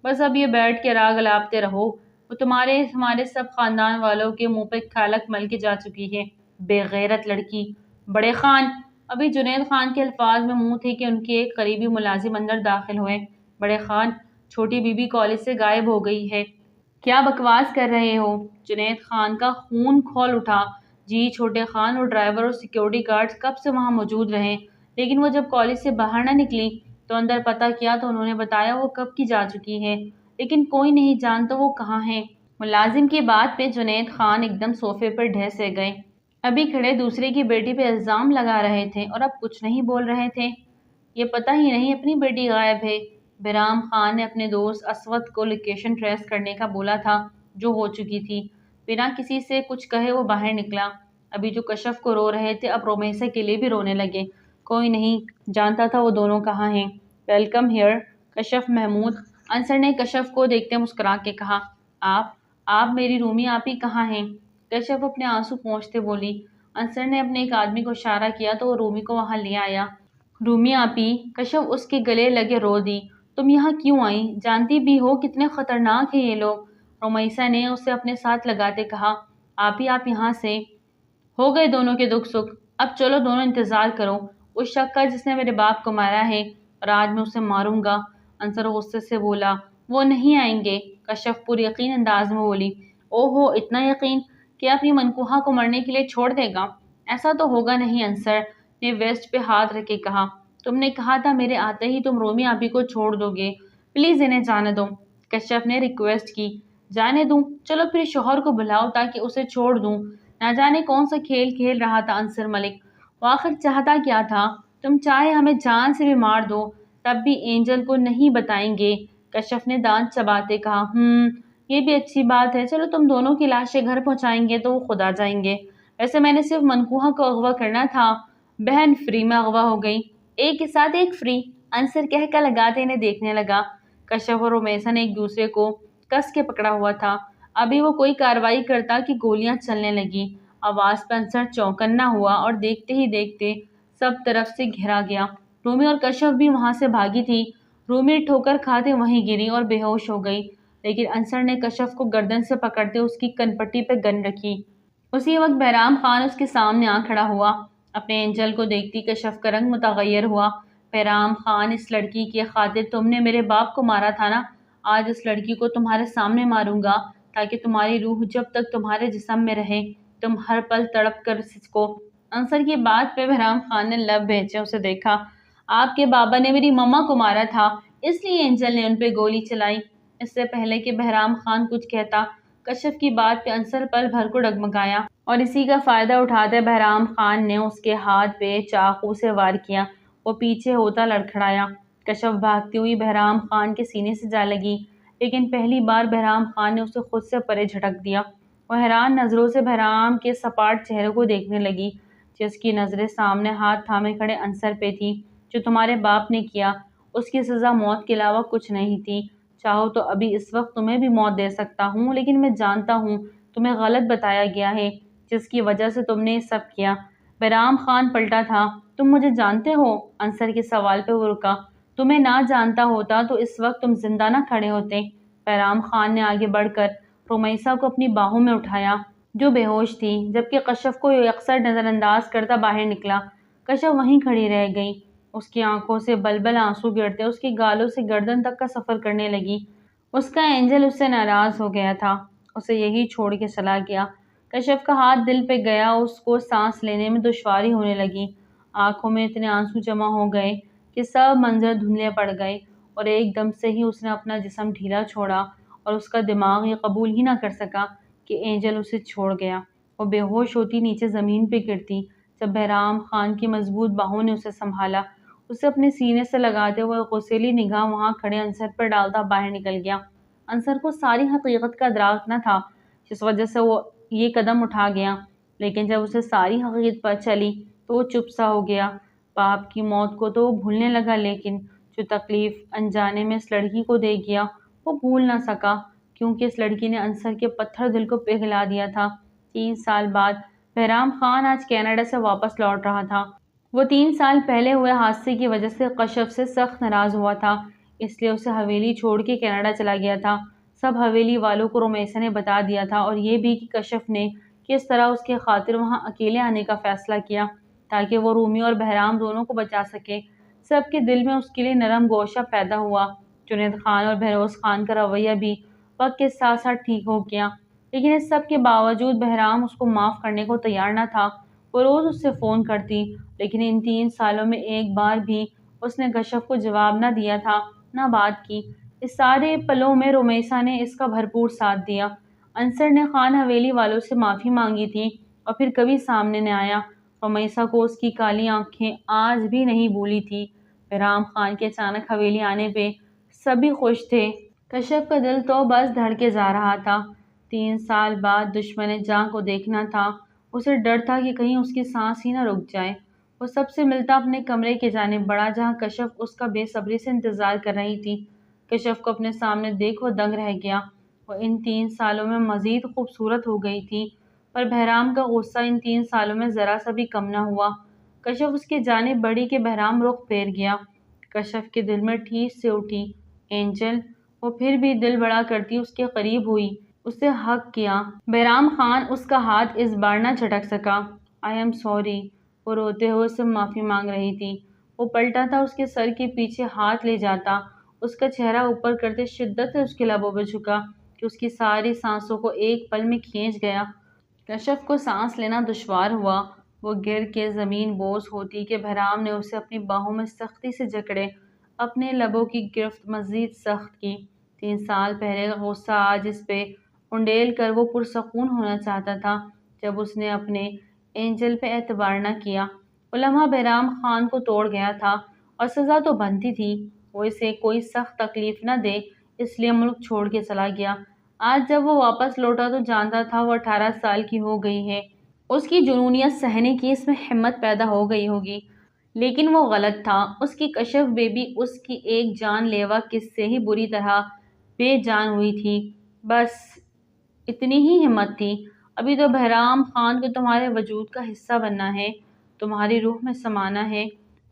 بس اب یہ بیٹھ کے راگ الاپتے رہو، وہ ہمارے سب خاندان والوں کے منہ پہ کھالک مل کے جا چکی ہے، بے غیرت لڑکی۔ بڑے خان، ابھی جنید خان کے الفاظ میں منہ تھے کہ ان کے ایک قریبی ملازم اندر داخل ہوئے۔ بڑے خان، چھوٹی بی بی کالج سے غائب ہو گئی ہے۔ کیا بکواس کر رہے ہو؟ جنید خان کا خون کھول اٹھا۔ جی چھوٹے خان، وہ ڈرائیور اور سیکیورٹی گارڈز کب سے وہاں موجود رہے، لیکن وہ جب کالج سے باہر نہ نکلی تو اندر پتہ کیا تو انہوں نے بتایا وہ کب کی جا چکی ہے، لیکن کوئی نہیں جانتا وہ کہاں ہے۔ ملازم کی بات پہ جنید خان ایک دم صوفے پر ڈھسے گئے۔ ابھی کھڑے دوسرے کی بیٹی پہ الزام لگا رہے تھے اور اب کچھ نہیں بول رہے تھے۔ یہ پتہ ہی نہیں اپنی بیٹی غائب ہے۔ بہرام خان نے اپنے دوست اسود کو لوکیشن ٹریس کرنے کا بولا تھا جو ہو چکی تھی۔ بنا کسی سے کچھ کہے وہ باہر نکلا۔ ابھی جو کشف کو رو رہے تھے اب رومیسا کے لیے بھی رونے لگے۔ کوئی نہیں جانتا تھا وہ دونوں کہاں ہیں۔ ویلکم ہیئر کشف محمود، انصر نے کشف کو دیکھتے مسکرا کے کہا۔ آپ میری رومی آپی کہاں ہیں؟ کشف اپنے آنسو پونچھتے بولی۔ انصر نے اپنے ایک آدمی کو اشارہ کیا تو وہ رومی کو وہاں لے آیا۔ رومی آپی، کشف اس کے گلے لگے رو دی۔ تم یہاں کیوں آئیں؟ جانتی بھی ہو کتنے خطرناک ہیں یہ لوگ۔ رومیسا نے اسے اپنے ساتھ لگاتے کہا۔ آپی آپ یہاں سے ہو گئے دونوں کے دکھ سکھ، اب چلو دونوں انتظار کرو اس شخص کا جس نے میرے باپ کو مارا ہے، اور آج میں اسے ماروں گا۔ انصر غصے سے بولا۔ وہ نہیں آئیں گے، کشف پر یقین انداز میں بولی۔ او ہو اتنا یقین کہ اپنی منکوہا کو مرنے کے لیے چھوڑ دے گا؟ ایسا تو ہوگا نہیں، انصر نے ویسٹ پہ ہاتھ رکھ کے کہا۔ تم نے کہا تھا میرے آتے ہی تم رومی آپی کو چھوڑ دو گے، پلیز انہیں جانے دو، کشف نے ریکویسٹ کی۔ جانے دوں؟ چلو پھر شوہر کو بلاؤ تاکہ اسے چھوڑ دوں۔ نہ جانے کون سا کھیل کھیل رہا تھا انصر ملک، وہ آخر چاہتا کیا تھا؟ تم چاہے ہمیں جان سے بھی مار دو تب بھی اینجل کو نہیں بتائیں گے، کشف نے دانت چباتے کہا۔ یہ بھی اچھی بات ہے، چلو تم دونوں کی لاشیں گھر پہنچائیں گے تو وہ خود آ جائیں گے۔ ویسے میں نے صرف منکوہا کو اغوا کرنا تھا، بہن فری میں اغوا ہو گئی، ایک کے ساتھ ایک فری، انصر کہہ کر لگاتے انہیں دیکھنے لگا۔ کشف اور رومیسا نے ایک دوسرے کو کس کے پکڑا ہوا تھا۔ ابھی وہ کوئی کارروائی کرتا کہ گولیاں چلنے لگی۔ آواز پہ انصر چوکنا ہوا اور دیکھتے ہی دیکھتے سب طرف سے گھرا گیا۔ رومی اور کشف بھی وہاں سے بھاگی تھی۔ رومی ٹھوکر کھاتے وہیں گری اور بے ہوش ہو گئی، لیکن انصر نے کشف کو گردن سے پکڑتے اس کی کنپٹی پہ گن رکھی۔ اسی وقت بہرام خان اس کے سامنے آ کھڑا ہوا۔ اپنے اینجل کو دیکھتی کشف کا رنگ متغیر ہوا۔ بہرام خان، اس لڑکی کی خاطر تم نے میرے باپ کو مارا تھا نا؟ آج اس لڑکی کو تمہارے سامنے ماروں گا تاکہ تمہاری روح جب تک تمہارے جسم میں رہے تم ہر پل تڑپ کر سکو۔ انصر کی بات پہ بہرام خان نے لب بھینچے اسے دیکھا۔ آپ کے بابا نے میری مما کو مارا تھا، اس لیے اینجل نے ان پہ گولی چلائی۔ اس سے پہلے کہ بہرام خان کچھ کہتا، کشف کی بات پہ انصر پل بھر کو ڈگمگایا، اور اسی کا فائدہ اٹھاتے بہرام خان نے اس کے ہاتھ پہ چاقو سے وار کیا۔ وہ پیچھے ہوتا لڑکھڑایا۔ کشف بھاگتی ہوئی بہرام خان کے سینے سے جا لگی، لیکن پہلی بار بہرام خان نے اسے خود سے پرے جھٹک دیا۔ وہ حیران نظروں سے بہرام کے سپاٹ چہرے کو دیکھنے لگی، جس کی نظریں سامنے ہاتھ تھامے کھڑے انصر پہ تھی۔ جو تمہارے باپ نے کیا اس کی سزا موت کے علاوہ کچھ نہیں تھی۔ چاہو تو ابھی اس وقت تمہیں بھی موت دے سکتا ہوں، لیکن میں جانتا ہوں تمہیں غلط بتایا گیا ہے جس کی وجہ سے تم نے یہ سب کیا۔ بہرام خان پلٹا تھا۔ تم مجھے جانتے ہو؟ انصر کے سوال پہ وہ رکا۔ تمہیں نہ جانتا ہوتا تو اس وقت تم زندہ نہ کھڑے ہوتے۔ بہرام خان نے آگے بڑھ کر رومیسا کو اپنی باہوں میں اٹھایا جو بے ہوش تھی، جبکہ کشف کو یکسر نظر انداز کرتا باہر نکلا۔ کشف وہیں کھڑی رہ گئی، اس کی آنکھوں سے بلبل آنسو گرتے اس کی گالوں سے گردن تک کا سفر کرنے لگی۔ اس کا اینجل اس سے ناراض ہو گیا تھا، اسے یہی چھوڑ کے چلا گیا۔ کشف کا ہاتھ دل پہ گیا، اس کو سانس لینے میں دشواری ہونے لگی۔ آنکھوں میں اتنے آنسو جمع ہو گئے کہ سب منظر دھندلے پڑ گئے، اور ایک دم سے ہی اس نے اپنا جسم ڈھیلا چھوڑا، اور اس کا دماغ یہ قبول ہی نہ کر سکا کہ اینجل اسے چھوڑ گیا۔ وہ بے ہوش ہوتی نیچے زمین پہ گرتی جب بہرام خان کی مضبوط باہوں نے اسے سنبھالا۔ اسے اپنے سینے سے لگاتے ہوئے غصیلی نگاہ وہاں کھڑے انصر پر ڈالتا باہر نکل گیا۔ انصر کو ساری حقیقت کا ادراک نہ تھا جس وجہ سے وہ یہ قدم اٹھا گیا، لیکن جب اسے ساری حقیقت پتہ چلی تو وہ چپ سا ہو گیا۔ باپ کی موت کو تو وہ بھولنے لگا، لیکن جو تکلیف انجانے میں اس لڑکی کو دے گیا وہ بھول نہ سکا، کیونکہ اس لڑکی نے انصر کے پتھر دل کو پگھلا دیا تھا۔ 3 سال بعد بہرام خان آج کینیڈا سے واپس لوٹ رہا تھا۔ وہ 3 سال پہلے ہوئے حادثے کی وجہ سے کشف سے سخت ناراض ہوا تھا، اس لیے اسے حویلی چھوڑ کے کینیڈا چلا گیا تھا۔ سب حویلی والوں کو رومیسا نے بتا دیا تھا، اور یہ بھی کہ کشف نے کس طرح اس کے خاطر وہاں اکیلے آنے کا فیصلہ کیا تاکہ وہ رومی اور بہرام دونوں کو بچا سکے۔ سب کے دل میں اس کے لیے نرم گوشہ پیدا ہوا۔ جنید خان اور بہروز خان کا رویہ بھی وقت کے ساتھ ساتھ ٹھیک ہو گیا، لیکن اس سب کے باوجود بہرام اس کو معاف کرنے کو تیار نہ تھا۔ وہ روز اس سے فون کرتی، لیکن ان 3 سالوں میں ایک بار بھی اس نے کشف کو جواب نہ دیا تھا، نہ بات کی۔ اس سارے پلوں میں رمیسا نے اس کا بھرپور ساتھ دیا۔ انصر نے خان حویلی والوں سے معافی مانگی تھی اور پھر کبھی سامنے نہ آیا۔ رمیسا کو اس کی کالی آنکھیں آج بھی نہیں بھولی تھی۔ بہرام خان کے اچانک حویلی آنے پہ سبھی خوش تھے۔ کشف کا دل تو بس دھڑکے جا رہا تھا۔ 3 سال بعد دشمن جاں کو دیکھنا تھا۔ اسے ڈر تھا کہ کہیں اس کی سانس ہی نہ رک جائے۔ وہ سب سے ملتا اپنے کمرے کی جانب بڑھا جہاں کشف اس کا بے صبری سے انتظار کر رہی تھی۔ کشف کو اپنے سامنے دیکھ وہ دنگ رہ گیا۔ وہ ان 3 سالوں میں مزید خوبصورت ہو گئی تھی، پر بہرام کا غصہ ان 3 سالوں میں ذرا سا بھی کم نہ ہوا۔ کشف اس کی جانب بڑھی کہ بہرام رخ پھیر گیا۔ کشف کے دل میں ٹھیس سے اٹھی۔ اینجل! وہ پھر بھی دل بڑا کرتی اس کے قریب ہوئی، اسے حق کیا۔ بہرام خان اس کا ہاتھ اس بار نہ جھٹک سکا۔ I am sorry. وہ روتے ہوئے اس سے معافی مانگ رہی تھی۔ وہ پلٹا تھا، اس کے سر کے پیچھے ہاتھ لے جاتا، اس کا چہرہ اوپر کرتے شدت سے اس کے لبوں پہ جھکا کہ اس کی ساری سانسوں کو ایک پل میں کھینچ گیا۔ کشف کو سانس لینا دشوار ہوا۔ وہ گر کے زمین بوس ہوتی کہ بہرام نے اسے اپنی باہوں میں سختی سے جکڑے، اپنے لبوں کی گرفت مزید سخت کی۔ 3 سال پہلے کا غصہ آج اس پہ انڈیل کر وہ پرسکون ہونا چاہتا تھا جب اس نے اپنے اینجل پہ اعتبار نہ کیا۔ وہ لمحہ بہرام خان کو توڑ گیا تھا اور سزا تو بنتی تھی۔ وہ اسے کوئی سخت تکلیف نہ دے اس لیے ملک چھوڑ کے چلا گیا۔ آج جب وہ واپس لوٹا تو جانتا تھا وہ 18 سال کی ہو گئی ہے۔ اس کی جنونیت سہنے کی اس میں ہمت پیدا ہو گئی ہوگی، لیکن وہ غلط تھا۔ اس کی کشف بیبی اس کی ایک جان لیوا کس سے ہی بری طرح بے جان ہوئی تھی۔ بس اتنی ہی ہمت تھی۔ ابھی تو بہرام خان کو تمہارے وجود کا حصہ بننا ہے، تمہاری روح میں سمانا ہے،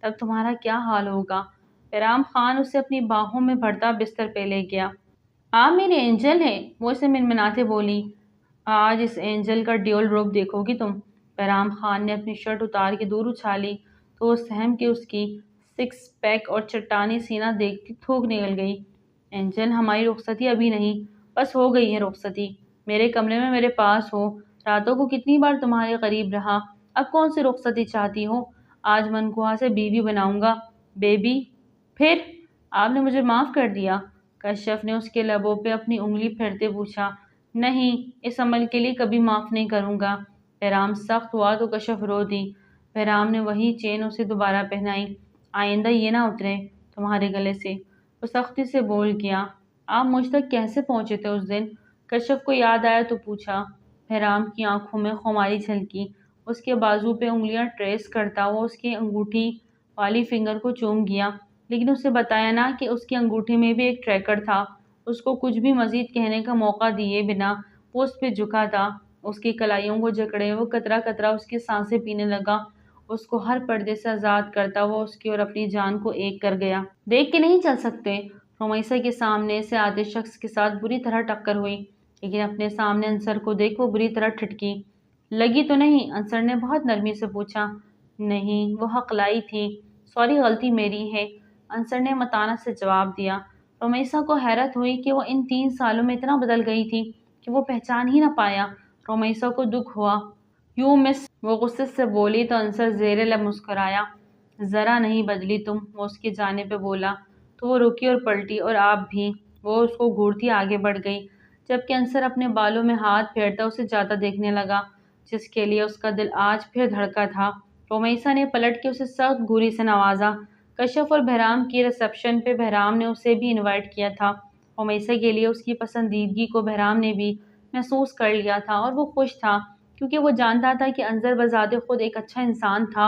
تب تمہارا کیا حال ہوگا۔ بہرام خان اسے اپنی باہوں میں بھرتا بستر پہ لے گیا۔ آپ میری اینجل ہیں، وہ اسے منمناتے بولی۔ آج اس اینجل کا ڈیول روپ دیکھو گی تم۔ بہرام خان نے اپنی شرٹ اتار کے دور اچھالی تو وہ سہم کے اس کی 6 پیک اور چٹانی سینہ دیکھتی تھوک نکل گئی۔ اینجل، ہماری رخصتی ابھی نہیں، بس ہو گئی ہے رخصتی۔ میرے کمرے میں میرے پاس ہو، راتوں کو کتنی بار تمہارے قریب رہا، اب کون سی رخصتی چاہتی ہو؟ آج منقوہ سے بیوی بناؤں گا۔ بیبی؟ پھر؟ آپ نے مجھے معاف کر دیا؟ کشف نے اس کے لبوں پہ اپنی انگلی پھیرتے پوچھا۔ نہیں، اس عمل کے لیے کبھی معاف نہیں کروں گا۔ بہرام سخت ہوا تو کشف رو دی۔ بہرام نے وہی چین اسے دوبارہ پہنائی۔ آئندہ یہ نہ اترے تمہارے گلے سے، وہ سختی سے بول گیا۔ آپ مجھ تک کیسے پہنچے تھے اس دن؟ کشف کو یاد آیا تو پوچھا۔ بہرام کی آنکھوں میں خماری جھلکی۔ اس کے بازو پہ انگلیاں ٹریس کرتا وہ اس کی انگوٹھی والی فنگر کو چوم گیا، لیکن اسے بتایا نہ کہ اس کی انگوٹھی میں بھی ایک ٹریکر تھا۔ اس کو کچھ بھی مزید کہنے کا موقع دیے بنا وہ اس پہ جھکا تھا، اس کی کلائیوں کو جکڑے وہ قطرہ قطرہ اس کی سانسیں پینے لگا۔ اس کو ہر پردے سے آزاد کرتا وہ اس کی اور اپنی جان کو ایک کر گیا۔ دیکھ کے نہیں چل سکتے؟ رمیسا کے سامنے سے آتے شخص کے ساتھ بری طرح ٹکر ہوئی، لیکن اپنے سامنے انصر کو دیکھ وہ بری طرح ٹھٹکی۔ لگی تو نہیں؟ انصر نے بہت نرمی سے پوچھا۔ نہیں، وہ حقلائی تھی۔ سوری، غلطی میری ہے، انصر نے متانت سے جواب دیا۔ رمیسا کو حیرت ہوئی کہ وہ ان 3 سالوں میں اتنا بدل گئی تھی کہ وہ پہچان ہی نہ پایا۔ رمیسا کو دکھ ہوا۔ یو مس، وہ غصے سے بولی تو انصر زیر لب مسکرایا۔ ذرا نہیں بدلی تم، وہ اس کی جانب پہ بولا تو وہ رکی اور پلٹی، اور آپ بھی۔ وہ اس کو گھورتی آگے بڑھ گئی، جبکہ انصر اپنے بالوں میں ہاتھ پھیرتا اسے جاتا دیکھنے لگا، جس کے لیے اس کا دل آج پھر دھڑکا تھا۔ رمیسا نے پلٹ کے اسے سخت گھوری سے نوازا۔ کشف اور بہرام کی ریسپشن پہ بہرام نے اسے بھی انوائٹ کیا تھا۔ رمیسا کے لیے اس کی پسندیدگی کو بہرام نے بھی محسوس کر لیا تھا اور وہ خوش تھا، کیونکہ وہ جانتا تھا کہ انصر بذات خود ایک اچھا انسان تھا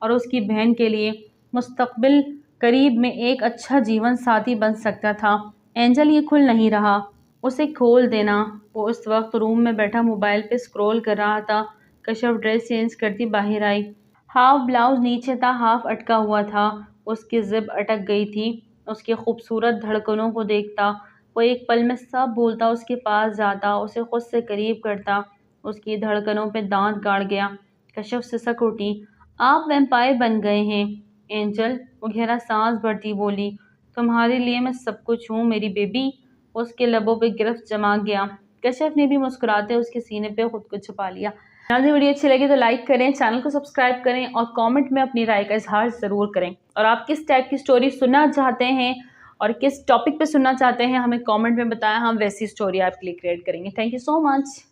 اور اس کی بہن کے لیے مستقبل قریب میں ایک اچھا جیون ساتھی بن سکتا تھا۔ اینجل، یہ کھل نہیں رہا، اسے کھول دینا۔ وہ اس وقت روم میں بیٹھا موبائل پہ سکرول کر رہا تھا۔ کشف ڈریس چینج کرتی باہر آئی۔ ہاف بلاؤز نیچے تھا، ہاف اٹکا ہوا تھا، اس کی زب اٹک گئی تھی۔ اس کی خوبصورت دھڑکنوں کو دیکھتا وہ ایک پل میں سب بھولتا، اس کے پاس جاتا، اسے خود سے قریب کرتا۔ اس کی دھڑکنوں پہ دانت گاڑ گیا۔ کشف سسک اٹھی۔ آپ ویمپائر بن گئے ہیں اینجل، وہ گہرا سانس بھرتی بولی۔ تمہارے لیے میں سب کچھ ہوں میری بیبی۔ اس کے لبوں پہ گرفت جما گیا۔ کشف نے بھی مسکراتے اس کے سینے پہ خود کو چھپا لیا۔ ناظرین ویڈیو اچھی لگی تو لائک کریں، چینل کو سبسکرائب کریں اور کامنٹ میں اپنی رائے کا اظہار ضرور کریں۔ اور آپ کس ٹائپ کی سٹوری سننا چاہتے ہیں اور کس ٹاپک پہ سننا چاہتے ہیں ہمیں کامنٹ میں بتائیں، ہم ویسی سٹوری آپ کے لیے کریٹ کریں گے۔ Thank you so much.